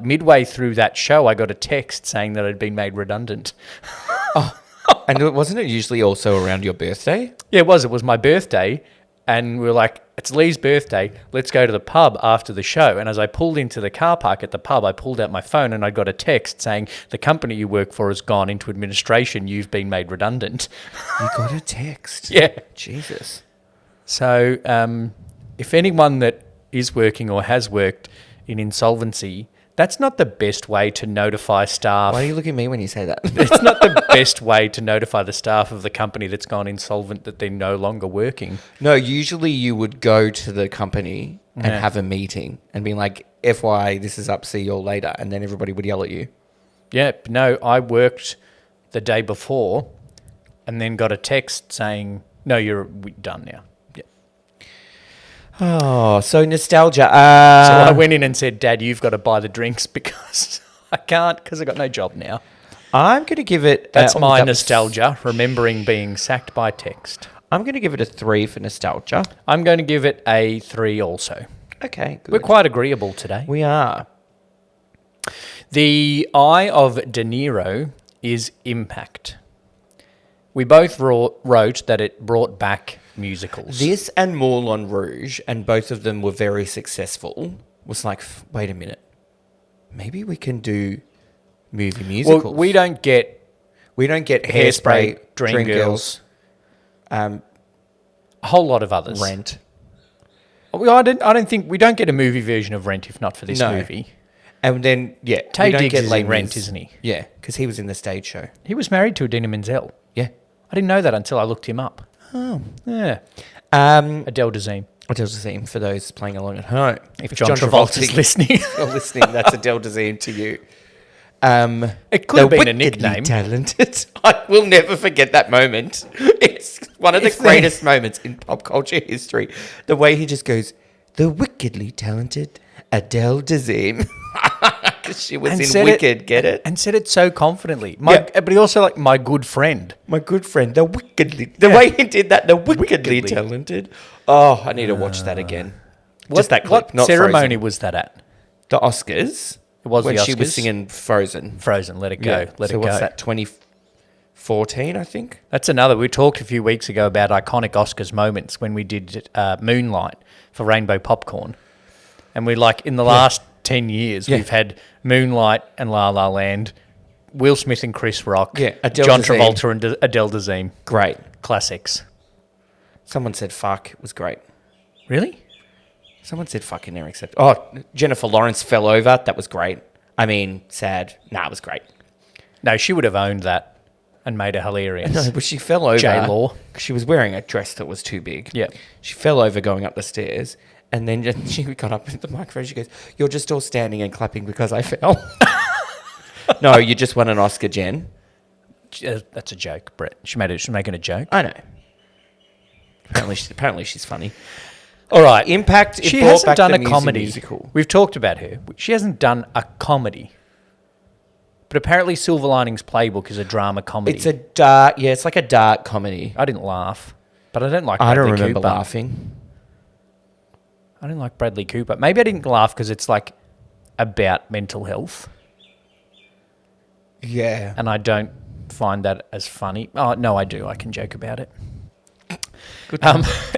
midway through that show, I got a text saying that I'd been made redundant. And wasn't it usually also around your birthday? Yeah, it was. It was my birthday, and we were like, it's Lee's birthday, let's go to the pub after the show. And as I pulled into the car park at the pub, I pulled out my phone and I got a text saying, the company you work for has gone into administration, you've been made redundant. You got a text? Yeah. Jesus. So if anyone that is working or has worked in insolvency, that's not the best way to notify staff. Why do you look at me when you say that? It's not the best way to notify the staff of the company that's gone insolvent that they're no longer working. No, usually you would go to the company and have a meeting and be like, FY, this is up, see you all later. And then everybody would yell at you. Yeah, no, I worked the day before and then got a text saying, no, you're done now. Oh, so nostalgia. So I went in and said, Dad, you've got to buy the drinks because I can't because I've got no job now. I'm going to give it... That's my nostalgia, remembering being sacked by text. I'm going to give it a 3 for nostalgia. I'm going to give it a 3 also. Okay, good. We're quite agreeable today. We are. The Eye of De Niro is Impact. We both wrote that it brought back musicals. This and Moulin Rouge, and both of them were very successful, was like, wait a minute. Maybe we can do movie musicals. Well, we don't get Hairspray, Dreamgirls, a whole lot of others. Rent. I don't think we don't get a movie version of Rent if not for this movie. And then, yeah. Taye Diggs is in Rent, isn't he? Yeah, because he was in the stage show. He was married to Idina Menzel. Yeah. I didn't know that until I looked him up. Oh. Yeah. Adele Dazeem, for those playing along at home. If John Travolta's listening. You're listening, that's Adele Dazeem to you. It could have been a nickname. Talented. I will never forget that moment. It's one of the greatest moments in pop culture history. The way he just goes, the wickedly talented Adele Dazeem. Because she was in Wicked, get it? And said it so confidently. But he also like, my good friend. My good friend, the way he did that, the wickedly talented. Oh, I need to watch that again. Just that clip, what not ceremony Frozen. was that at? The Oscars. It was when the Oscars. She was singing Frozen. Frozen, let it go. Yeah. Let it go. So what's that, 2014, I think? That's another. We talked a few weeks ago about iconic Oscars moments when we did Moonlight for Rainbow Popcorn. And we in the last 10 years, we've had Moonlight and La La Land, Will Smith and Chris Rock, John Travolta and Adele Dazeem. Great. Classics. Someone said fuck. It was great. Really? Someone said fuck in there except... Oh, Jennifer Lawrence fell over. That was great. I mean, sad. Nah, it was great. No, she would have owned that and made it hilarious. No, but she fell over. J-Law. She was wearing a dress that was too big. Yeah. She fell over going up the stairs. And then she got up at the microphone. She goes, you're just all standing and clapping because I fell. No, you just won an Oscar, Jen. That's a joke, Brett. She's making a joke. I know. Apparently she's funny. All right. Impact. She hasn't done a comedy. Musical. We've talked about her. She hasn't done a comedy. But apparently Silver Linings Playbook is a drama comedy. It's a dark... Yeah, it's like a dark comedy. I didn't laugh. But I don't like I Bradley don't remember Cooper. laughing. I didn't like Bradley Cooper. Maybe I didn't laugh because it's about mental health. Yeah. And I don't find that as funny. Oh, no, I do. I can joke about it. Good.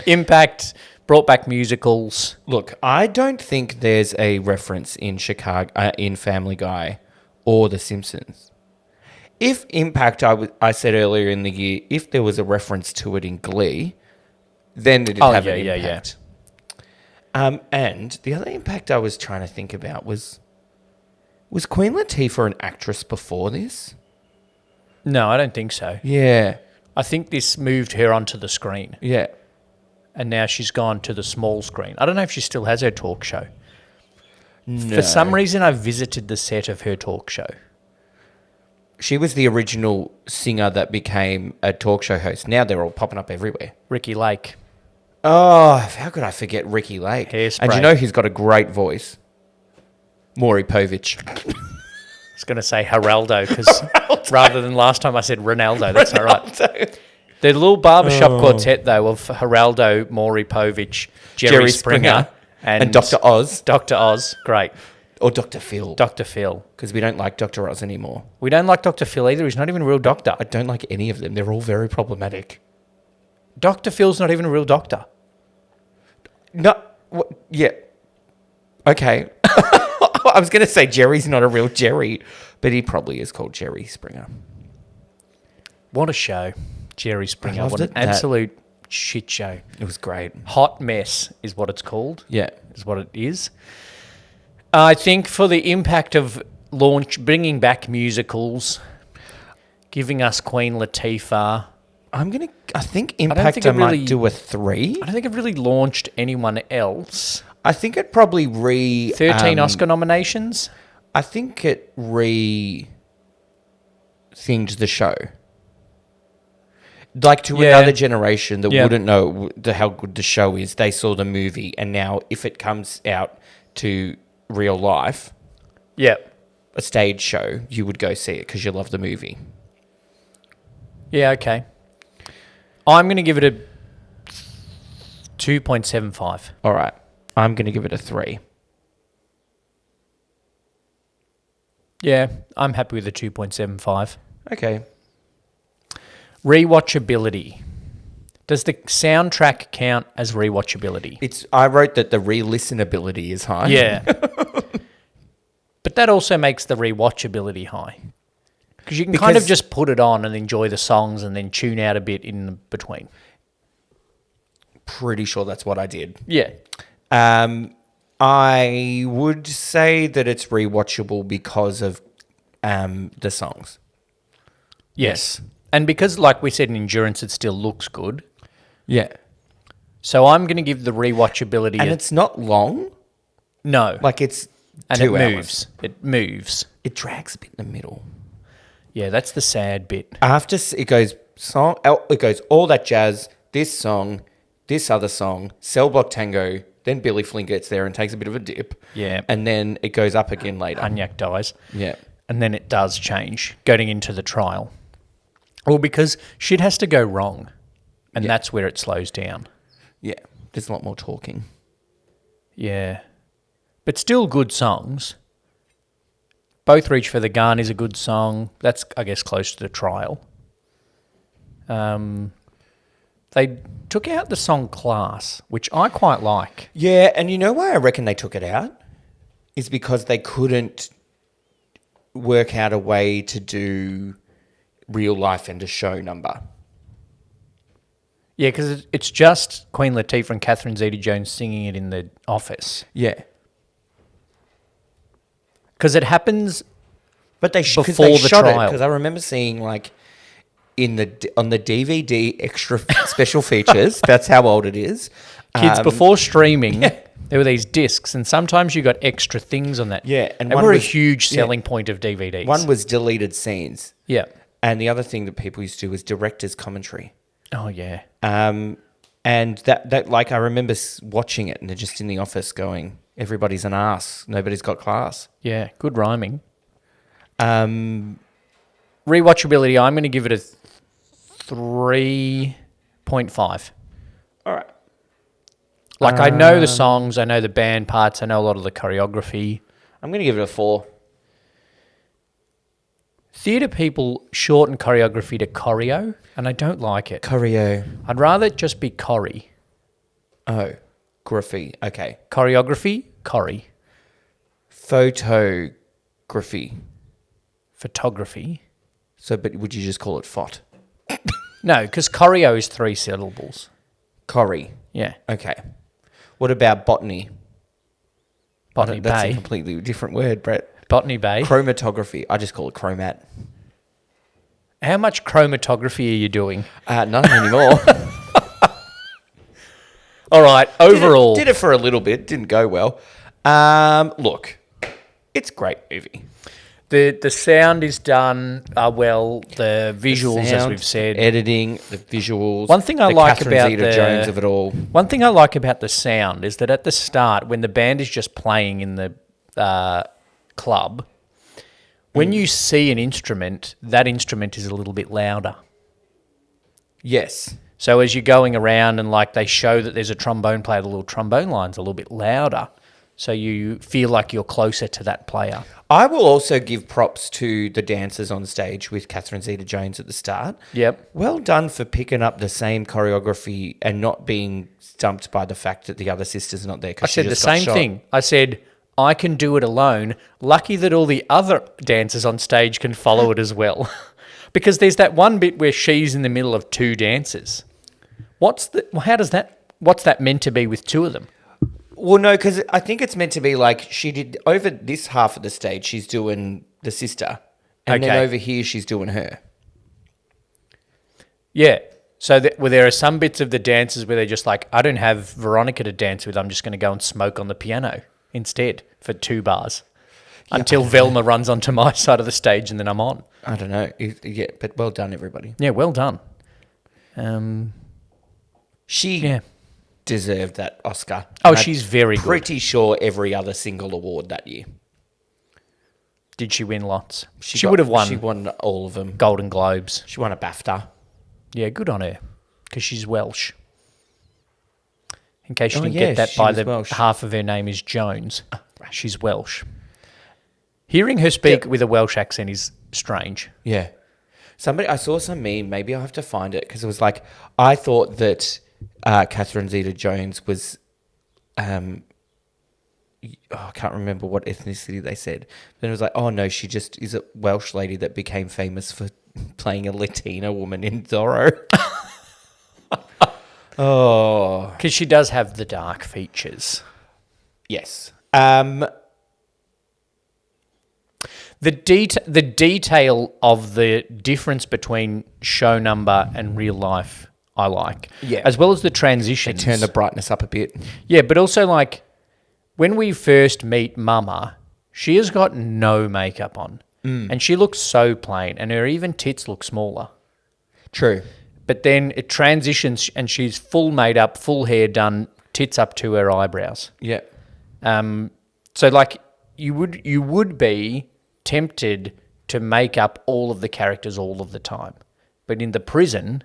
Impact, brought back musicals. Look, I don't think there's a reference in Chicago, in Family Guy or The Simpsons. If Impact, I said earlier in the year, if there was a reference to it in Glee, then it'd have an impact. And the other impact I was trying to think about was Queen Latifah an actress before this? No, I don't think so. Yeah. I think this moved her onto the screen, Yeah. and now she's gone to the small screen. I don't know if she still has her talk show. No. For some reason, I visited the set of her talk show. She was the original singer that became a talk show host. Now they're all popping up everywhere. Ricky Lake. Oh, how could I forget Ricky Lake? Hairspray. And you know who's got a great voice? Maury Povich. I was going to say Geraldo, because rather than last time I said Ronaldo. That's all right. The little barbershop quartet, though, of Geraldo, Maury Povich, Jerry Springer, and Dr. Oz. Dr. Oz, great. Or Dr. Phil. Dr. Phil. Because we don't like Dr. Oz anymore. We don't like Dr. Phil either. He's not even a real doctor. I don't like any of them. They're all very problematic. Dr. Phil's not even a real doctor. No. Yeah. Okay. I was going to say Jerry's not a real Jerry, but he probably is called Jerry Springer. What a show. Jerry Springer. loved What an it. absolute shit show. It was great. Hot mess is what it's called. Yeah. Is what it is. I think for the impact of bringing back musicals, giving us Queen Latifah. I think Impact I might do a 3. I don't think it really launched anyone else. I think it probably 13 Oscar nominations. I think it thinged the show. Like to another generation that wouldn't know how good the show is. They saw the movie, and now if it comes out to real life, a stage show, you would go see it because you love the movie. Yeah, okay. I'm going to give it a 2.75. All right. I'm going to give it a 3. Yeah, I'm happy with a 2.75. Okay. Rewatchability. Does the soundtrack count as rewatchability? I wrote that the re-listenability is high. Yeah. But that also makes the rewatchability high. Because you can kind of just put it on and enjoy the songs and then tune out a bit in between. Pretty sure that's what I did. Yeah. I would say that it's rewatchable because of the songs. Yes. And because, like we said, in Endurance, it still looks good. Yeah. So I'm going to give the rewatchability... And it's not long. No. Like it's and 2 it hours. moves. It moves. It drags a bit in the middle. Yeah, that's the sad bit. After it goes all that jazz, this song, this other song, Cell Block Tango, then Billy Flynn gets there and takes a bit of a dip. Yeah. And then it goes up again later. Anyak dies. Yeah. And then it does change going into the trial. Well, because shit has to go wrong. And that's where it slows down. Yeah. There's a lot more talking. Yeah. But still good songs. Both Reach for the Gun is a good song. That's, I guess, close to the trial. They took out the song Class, which I quite like. Yeah, and you know why I reckon they took it out? Is because they couldn't work out a way to do real life and a show number. Yeah, because it's just Queen Latifah and Catherine Zeta-Jones singing it in the office. Yeah. Because it happens But they before they the shot it trial. because I remember seeing like on the DVD extra special features. That's how old it is. Kids, before streaming, there were these discs, and sometimes you got extra things on that. Yeah, and they one were a was- huge selling point of DVDs. One was deleted scenes, yeah. and the other thing that people used to do was director's commentary. Oh yeah. And that like I remember watching it, and they're just in the office going, "Everybody's an ass. Nobody's got class." Yeah, good rhyming. Rewatchability, I'm going to give it a 3.5. All right. Like, I know the songs, I know the band parts, I know a lot of the choreography. I'm going to give it a 4. Theatre people shorten choreography to choreo, and I don't like it. Choreo. I'd rather it just be chori. Oh, graphy. Okay. Choreography, chori. Photography. Photography. So, but would you just call it FOT? No, because choreo is 3 syllables. Chori. Yeah. Okay. What about botany? Botany That's a Bay. completely different word, Brett. Botany Bay. Chromatography. I just call it chromat. How much chromatography are you doing? None anymore. All right, overall. Did it for a little bit. Didn't go well. Look, it's a great movie. The sound is done well. The visuals, as Sound, we've said. editing, the visuals. One thing I the like Catherine about Zeta-Jones of it all. One thing I like about the sound is that at the start, when the band is just playing in the club, when you see an instrument, that instrument is a little bit louder. Yes. So as you're going around and like they show that there's a trombone player, the little trombone line's a little bit louder. So you feel like you're closer to that player. I will also give props to the dancers on stage with Catherine Zeta-Jones at the start. Yep. Well done for picking up the same choreography and not being stumped by the fact that the other sister's not there. I said the same thing. I said, I can do it alone. Lucky that all the other dancers on stage can follow it as well. Because there's that one bit where she's in the middle of two dancers. What's that meant to be with two of them? Well, no, because I think it's meant to be like she did over this half of the stage, she's doing the sister. And then over here, she's doing her. Yeah. So there are some bits of the dances where they're just like, I don't have Veronica to dance with. I'm just going to go and smoke on the piano instead for 2 bars. Yeah, until Velma runs onto my side of the stage and then I'm on. I don't know. Yeah, but well done, everybody. Yeah, well done. She deserved that Oscar. Oh, she's very good. Pretty sure every other single award that year. Did she win lots? She would have won. She won all of them. Golden Globes. She won a BAFTA. Yeah, good on her. Because she's Welsh. In case you didn't get that by the Welsh. Half of her name is Jones. Right. She's Welsh. Hearing her speak with a Welsh accent is strange. Yeah. I saw some meme, maybe I'll have to find it, because it was like, I thought that Catherine Zeta-Jones was, I can't remember what ethnicity they said. Then it was like, oh no, she just is a Welsh lady that became famous for playing a Latina woman in Zorro. Oh. Because she does have the dark features. Yes. The detail of the difference between show number and real life, I like. Yeah. As well as the transitions. They turn the brightness up a bit. Yeah, but also like when we first meet Mama, she has got no makeup on. And she looks so plain, and her even tits look smaller. True. But then it transitions and she's full made up, full hair done, tits up to her eyebrows. Yeah. So like you would be tempted to make up all of the characters all of the time. But in the prison,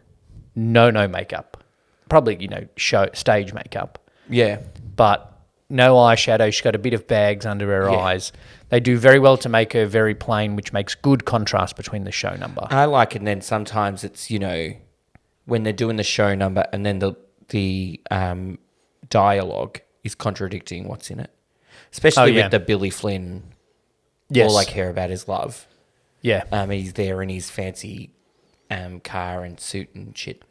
no makeup. Probably, stage makeup. Yeah. But no eyeshadow. She's got a bit of bags under her eyes. They do very well to make her very plain, which makes good contrast between the show number. I like it, and then sometimes it's, when they're doing the show number and then the dialogue is contradicting what's in it. Especially with the Billy Flynn, all I care about is love. Yeah. He's there in his fancy car and suit and shit.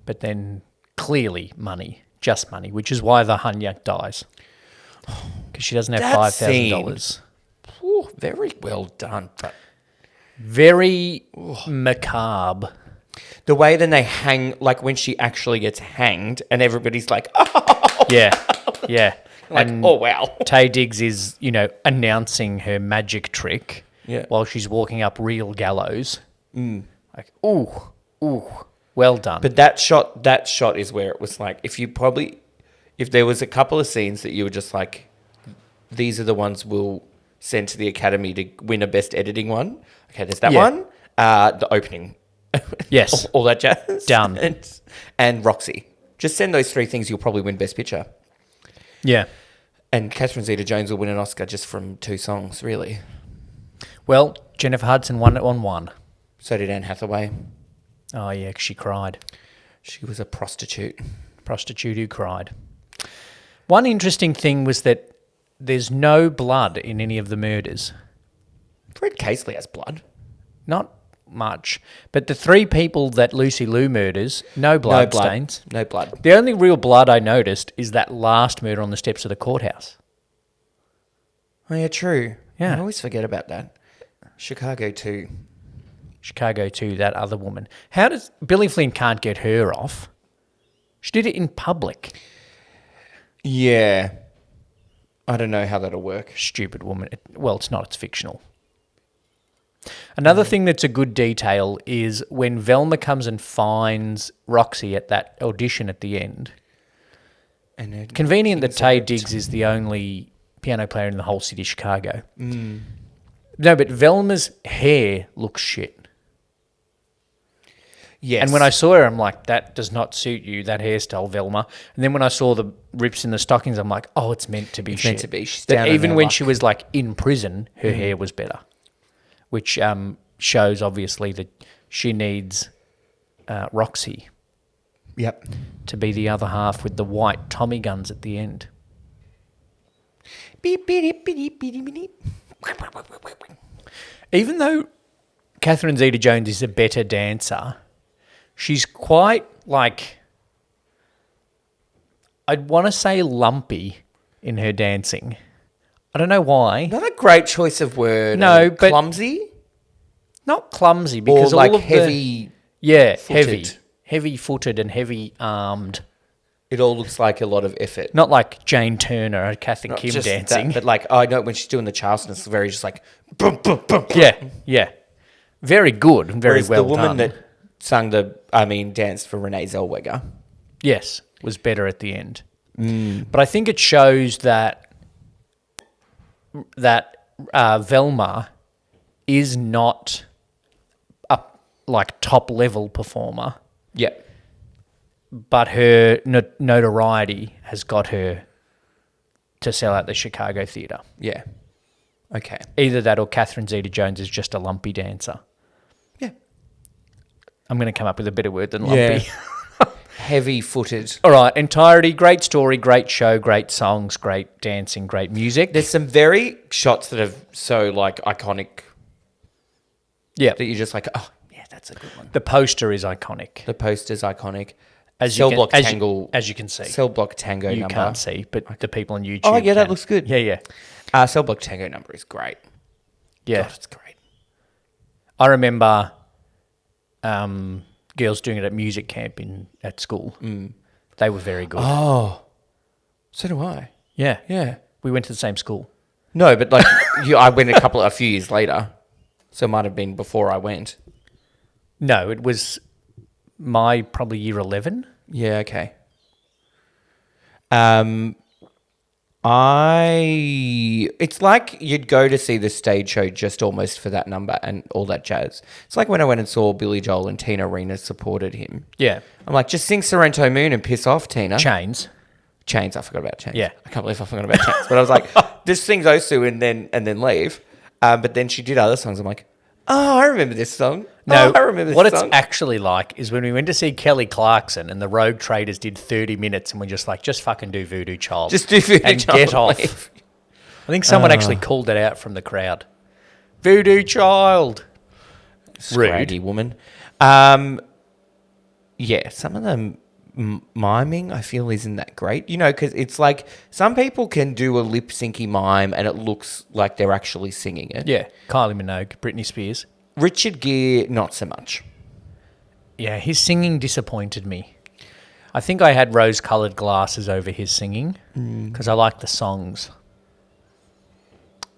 But then clearly money, just money, which is why the Hunyuk dies. Because she doesn't have $5,000. Very well done, but very macabre. The way then they hang, like when she actually gets hanged and everybody's like, oh. Yeah. Like, and oh, wow. Taye Diggs is, announcing her magic trick while she's walking up real gallows. Like, ooh, well done. But that shot is where it was like, if there was a couple of scenes that you were just like, these are the ones we'll send to the Academy to win a Best Editing one. Okay, there's that one. The opening. Yes. all that jazz. Done. And Roxy. Just send those 3 things, you'll probably win Best Picture. Yeah. And Catherine Zeta-Jones will win an Oscar just from 2 songs, really. Well, Jennifer Hudson won it on 1. So did Anne Hathaway. Oh, yeah, 'cause she cried. She was a prostitute. Prostitute who cried. One interesting thing was that there's no blood in any of the murders. Fred Casely has blood. Not much. But the 3 people that Lucy Liu murders, no blood stains. No blood. The only real blood I noticed is that last murder on the steps of the courthouse. Oh, yeah, true. Yeah. I always forget about that. Chicago too. Chicago 2, that other woman. How does Billy Flynn can't get her off? She did it in public. Yeah. I don't know how that'll work. Stupid woman. Well, it's not. It's fictional. Another thing that's a good detail is when Velma comes and finds Roxy at that audition at the end. And Convenient that Taye Diggs is the only piano player in the whole city of Chicago. No, but Velma's hair looks shit. Yes. And when I saw her, I'm like, that does not suit you, that hairstyle, Velma. And then when I saw the rips in the stockings, I'm like, oh, it's meant to be shit. meant to be. She's That down on even her when luck. she was like in prison, her hair was better, which shows obviously that she needs Roxy Yep. to be the other half with the white Tommy guns at the end. Beep, beep, beep, beep, beep, beep. Even though Catherine Zeta-Jones is a better dancer, she's quite like, I'd want to say lumpy in her dancing. I don't know why. Not a great choice of word. No, but- clumsy Not clumsy or because like all of heavy. the heavy-footed and heavy-armed. It all looks like a lot of effort. Not like Jane Turner or Kath and Not Kim just dancing. that, but like I know when she's doing the Charleston, it's very just like boom, boom, boom. Yeah. Very good and very Whereas well the woman done. that danced for Renee Zellweger. Yes, was better at the end. But I think it shows that Velma is not a like top level performer, Yeah. but her notoriety has got her to sell out the Chicago theatre. Yeah. Okay. Either that or Catherine Zeta-Jones is just a lumpy dancer. Yeah. I'm going to come up with a better word than lumpy. Yeah. Heavy-footed. All right, entirety, great story, great show, great songs, great dancing, great music. There's some very shots that are so like iconic Yeah, that you're just like, oh yeah, that's a good one. the poster is iconic. The poster's iconic. As Cell you block can, tangle. as you can see. Cell block tango You number. can't see, but the people on YouTube Oh yeah, that can. looks good. Yeah. Cell block tango number is great. Yeah. God, it's great. I remember girls doing it at music camp at school. They were very good. Oh, so do I. Yeah. Yeah. We went to the same school. No, but like I went a few years later, so it might have been before I went. No, it was my probably year 11. Yeah. Okay. It's like you'd go to see the stage show just almost for that number and all that jazz. It's like when I went and saw Billy Joel and Tina Arena supported him. Yeah. I'm like, just sing Sorrento Moon and piss off, Tina. Chains. Chains, I forgot about Chains. Yeah. I can't believe I forgot about Chains. But I was like, just sing Osu and then leave. But then she did other songs. I'm like, oh, I remember this song. No, Oh, I remember this what song. it's actually like is when we went to see Kelly Clarkson and the Rogue Traders did 30 minutes and we're just like, just fucking do Voodoo Child. Just do Voodoo and Child get and off. leave. I think someone actually called that out from the crowd. Voodoo Child. Scraggy woman. Yeah, some of them miming I feel isn't that great. You know, because it's like some people can do a lip syncy mime and it looks like they're actually singing it. Yeah, Kylie Minogue, Britney Spears. Richard Gere, not so much. Yeah, his singing disappointed me. I think I had rose-coloured glasses over his singing because I like the songs.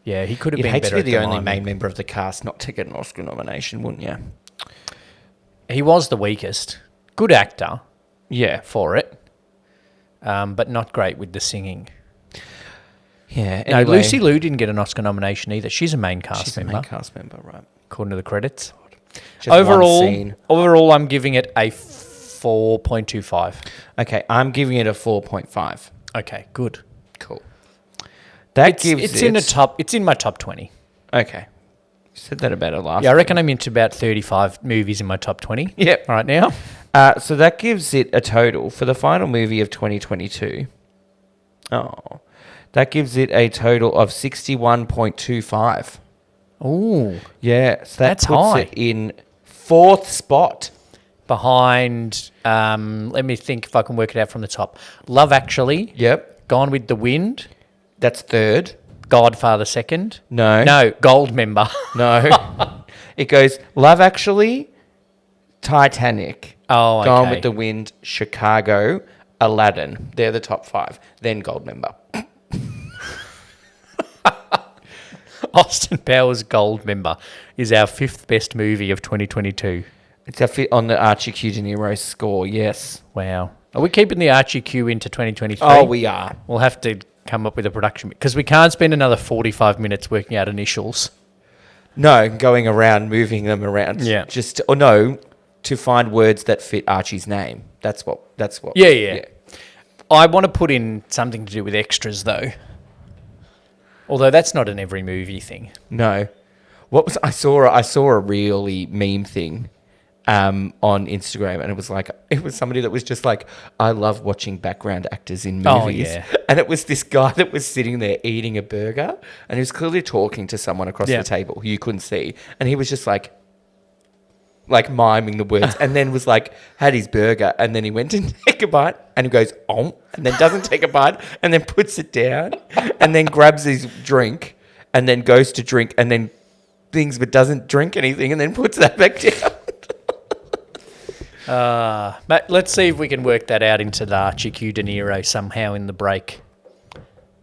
Yeah, he could have You'd been hate better to be at the only miming. main member of the cast not to get an Oscar nomination, wouldn't you? He was the weakest. Good actor Yeah. for it, but not great with the singing. Yeah. No, Anyway, Lucy Liu didn't get an Oscar nomination either. She's a main cast she's a member, main cast member, right? according to the credits. Just one Overall, scene. I'm giving it a 4.25. Okay, I'm giving it a 4.5. Okay, good. Cool. That It's gives in it... the top. It's in my top 20. Okay. You said that about it last Yeah, I time. reckon I'm into about 35 movies in my top 20. Yep. Right now. So that gives it a total for the final movie of 2022. Oh, that gives it a total of 61.25. Ooh, Yeah, so that That's puts high. it in fourth spot. behind. Let me think if I can work it out from the top. Love Actually, Yep, Gone with the Wind, that's third. Godfather second. No, No, Gold Member. no. It goes Love Actually, Titanic, Oh, Gone okay. with the Wind, Chicago, Aladdin. They're the top 5. Then Gold Member. Austin Powers Gold Member is our 5th best movie of 2022. It's a fit on the Archie Q De Niro score, yes. Wow. Are we keeping the Archie Q into 2023? Oh, we are. We'll have to come up with a production because we can't spend another 45 minutes working out initials. No, going around, moving them around. Yeah. To find words that fit Archie's name. That's what. Yeah. I want to put in something to do with extras though. Although that's not an every movie thing. No. I saw a really meme thing on Instagram, and it was somebody that was just like, I love watching background actors in movies. Oh, yeah. And it was this guy that was sitting there eating a burger, and he was clearly talking to someone across the table who you couldn't see, and he was just like miming the words, and then was like, had his burger, and then he went to take a bite, and he goes, oh, and then doesn't take a bite, and then puts it down, and then grabs his drink, and then goes to drink, and then things but doesn't drink anything, and then puts that back down. But let's see if we can work that out into the Archie Q De Niro somehow in the break.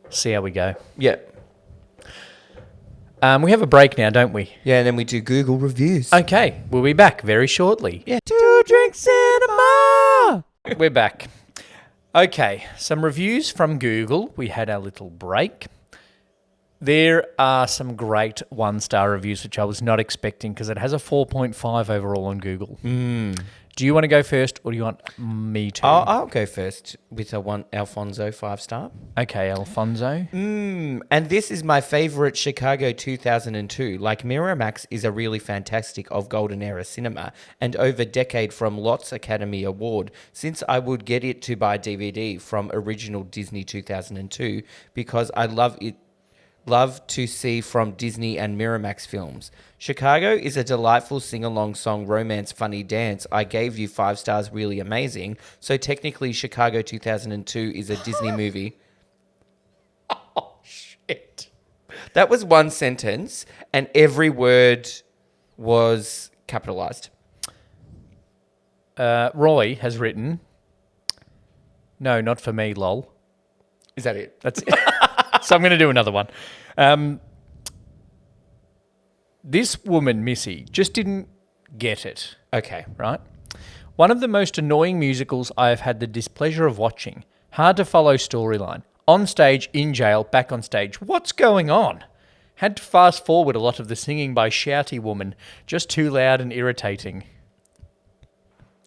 See how we go. Yeah. We have a break now, don't we? Yeah, and then we do Google reviews. Okay, we'll be back very shortly. Yeah. 2 Drink Cinema! We're back. Okay, some reviews from Google. We had our little break. There are some great 1-star reviews, which I was not expecting because it has a 4.5 overall on Google. Do you want to go first or do you want me to? I'll go first with a Alfonso 5-star. Okay, Alfonso. And this is my favourite Chicago 2002. Like Miramax is a really fantastic of golden era cinema and over decade from Lots Academy Award, since I would get it to buy DVD from original Disney 2002 because I love to see from Disney and Miramax films. Chicago is a delightful sing-along song, romance, funny dance. I gave you 5 stars, really amazing. So technically Chicago 2002 is a Disney movie. Oh, shit. That was one sentence and every word was capitalized. Roy has written, no, not for me, lol. Is that it? That's it. So I'm going to do another one. This woman, Missy, just didn't get it. Okay. Right? One of the most annoying musicals I have had the displeasure of watching. Hard to follow storyline. On stage, in jail, back on stage. What's going on? Had to fast forward a lot of the singing by Shouty Woman. Just too loud and irritating.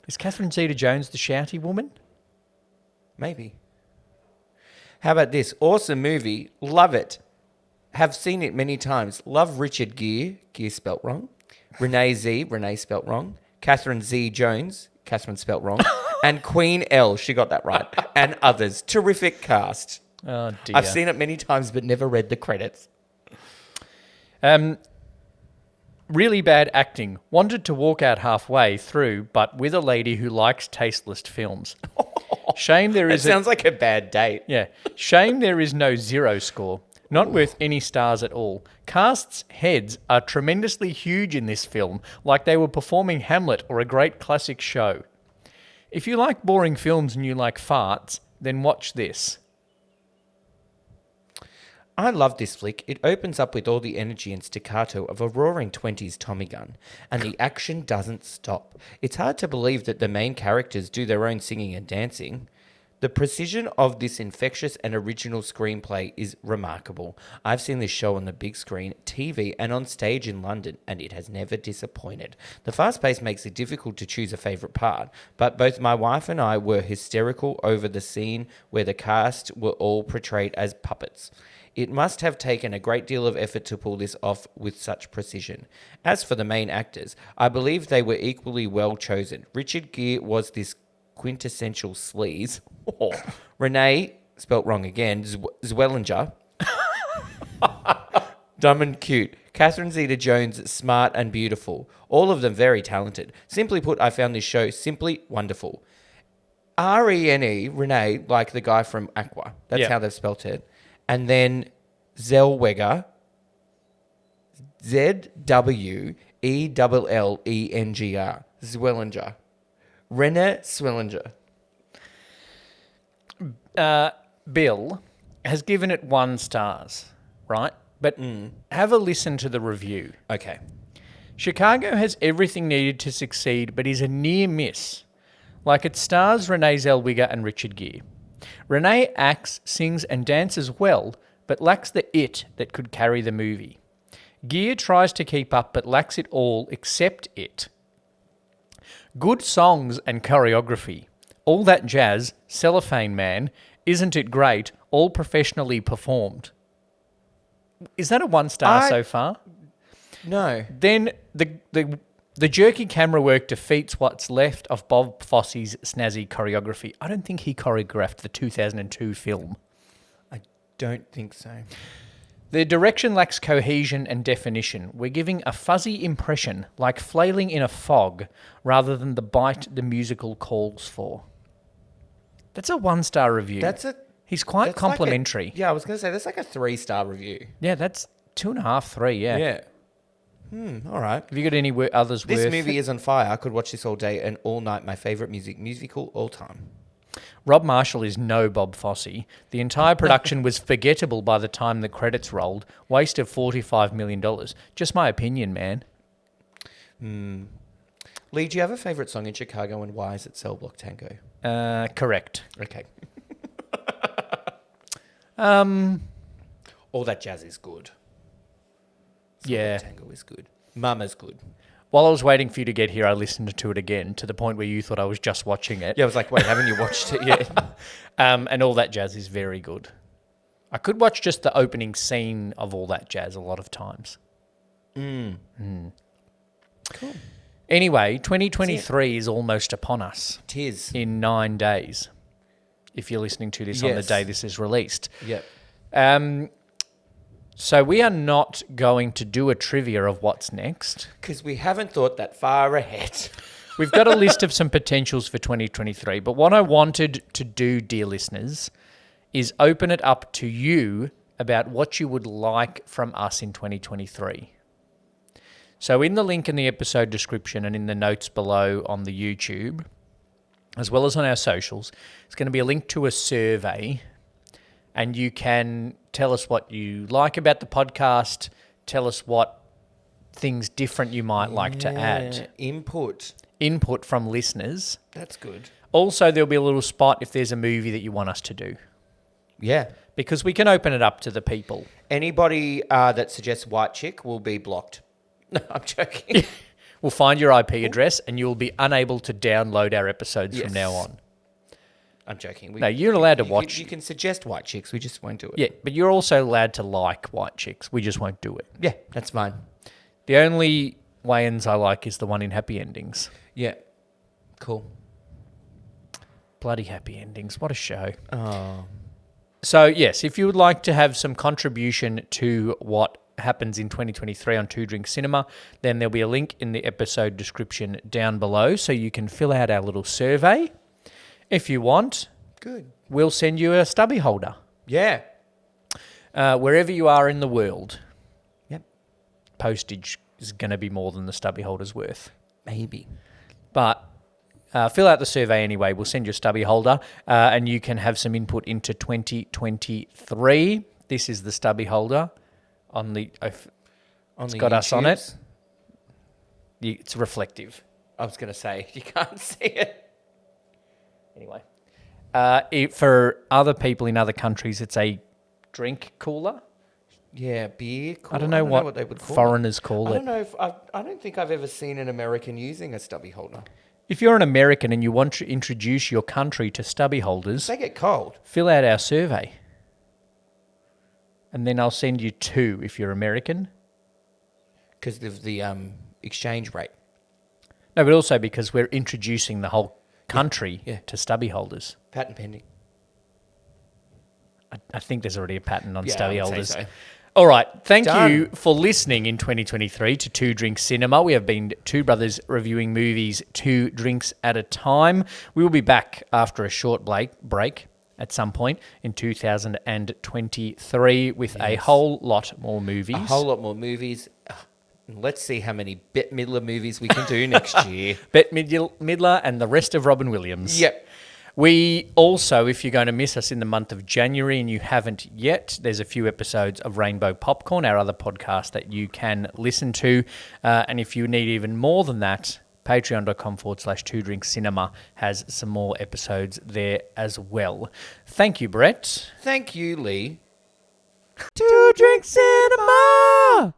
Is Catherine Zeta-Jones the Shouty Woman? Maybe. How about this? Awesome movie. Love it. Have seen it many times. Love Richard Gere. Gere spelt wrong. Renee Z. Renee spelt wrong. Catherine Z. Jones. Catherine spelt wrong. And Queen L. She got that right. And others. Terrific cast. Oh, dear. I've seen it many times but never read the credits. Really bad acting. Wanted to walk out halfway through, but with a lady who likes tasteless films. Shame there is. It sounds like a bad date. Yeah. Shame there is no 0 score. Not worth any stars at all. Cast's heads are tremendously huge in this film, like they were performing Hamlet or a great classic show. If you like boring films and you like farts, then watch this. I love this flick. It opens up with all the energy and staccato of a roaring 20s Tommy gun, and the action doesn't stop. It's hard to believe that the main characters do their own singing and dancing. The precision of this infectious and original screenplay is remarkable. I've seen this show on the big screen, TV, and on stage in London, and it has never disappointed. The fast pace makes it difficult to choose a favourite part, but both my wife and I were hysterical over the scene where the cast were all portrayed as puppets. It must have taken a great deal of effort to pull this off with such precision. As for the main actors, I believe they were equally well chosen. Richard Gere was this quintessential sleaze. Oh. Renee, spelt wrong again, Zwellinger. Dumb and cute. Catherine Zeta-Jones, smart and beautiful. All of them very talented. Simply put, I found this show simply wonderful. Rene, Renee, like the guy from Aqua. That's how they've spelt it. And then Zellweger, ZWELLINGER. Ellenger. Zwellinger. Renner Zwellinger. Bill has given it 1 star, right? But have a listen to the review. Okay. Chicago has everything needed to succeed, but is a near miss. Like it stars Renee Zellweger and Richard Gere. Renee acts, sings and dances well, but lacks the it that could carry the movie. Gere tries to keep up, but lacks it all except it. Good songs and choreography. All that jazz, Cellophane Man, isn't it great, all professionally performed. Is that a 1 star so far? No. Then the jerky camera work defeats what's left of Bob Fosse's snazzy choreography. I don't think he choreographed the 2002 film. I don't think so. The direction lacks cohesion and definition. We're giving a fuzzy impression, like flailing in a fog, rather than the bite the musical calls for. That's a 1 star review. He's quite complimentary. I was going to say, that's like a 3-star review. Yeah, that's 2.5, 3, yeah. Yeah. All right. Have you got any others This worth? movie is on fire. I could watch this all day and all night. My favourite musical all time. Rob Marshall is no Bob Fosse. The entire production was forgettable by the time the credits rolled. Waste of $45 million. Just my opinion, man. Lee, do you have a favourite song in Chicago and why is it Cell Block Tango? Correct. Okay. All that jazz is good. Yeah. Tango is good. Mama's good. While I was waiting for you to get here, I listened to it again to the point where you thought I was just watching it. Yeah, I was like, wait, haven't you watched it yet? And All That Jazz is very good. I could watch just the opening scene of All That Jazz a lot of times. Cool. Anyway, 2023 is almost upon us. Tis. In 9 days, if you're listening to this on the day this is released. Yep. So we are not going to do a trivia of what's next. Because we haven't thought that far ahead. We've got a list of some potentials for 2023, but what I wanted to do, dear listeners, is open it up to you about what you would like from us in 2023. So in the link in the episode description and in the notes below on the YouTube, as well as on our socials, it's going to be a link to a survey, and you can tell us what you like about the podcast, tell us what things different you might like to add. Input From listeners. That's good. Also, there'll be a little spot if there's a movie that you want us to do. Yeah. Because we can open it up to the people. Anybody that suggests White Chick will be blocked. No, I'm joking. We'll find your IP address and you'll be unable to download our episodes from now on. I'm joking. No, you're allowed to watch. You can suggest White Chicks. We just won't do it. Yeah, but you're also allowed to like White Chicks. We just won't do it. Yeah, that's fine. The only Wayans I like is the one in Happy Endings. Yeah. Cool. Bloody Happy Endings. What a show. Oh. So, yes, if you would like to have some contribution to what happens in 2023 on Two Drink Cinema, then there'll be a link in the episode description down below so you can fill out our little survey. If you want, good. We'll send you a stubby holder. Yeah. Wherever you are in the world. Yep. Postage is going to be more than the stubby holder's worth. Maybe. But fill out the survey anyway. We'll send you a stubby holder and you can have some input into 2023. This is the stubby holder on the... It's got us on it. It's reflective. I was going to say, you can't see it. Anyway, for other people in other countries, it's a drink cooler. Yeah, beer cooler. I don't know what they would call foreigners call it. I don't know if I don't think I've ever seen an American using a stubby holder. If you're an American and you want to introduce your country to stubby holders, they get cold. Fill out our survey. And then I'll send you 2 if you're American. Because of the exchange rate. No, but also because we're introducing the whole country to stubby holders. Patent pending. I think there's already a patent on stubby holders. So. All right. Thank you for listening in 2023 to Two Drinks Cinema. We have been two brothers reviewing movies 2 drinks at a time. We will be back after a short break at some point in 2023 with a whole lot more movies. A whole lot more movies. Let's see how many Bette Midler movies we can do next year. Bette Midler and the rest of Robin Williams. Yep. We also, if you're going to miss us in the month of January and you haven't yet, there's a few episodes of Rainbow Popcorn, our other podcast that you can listen to. And if you need even more than that, patreon.com/2drinkcinema has some more episodes there as well. Thank you, Brett. Thank you, Lee. 2 Drink Cinema!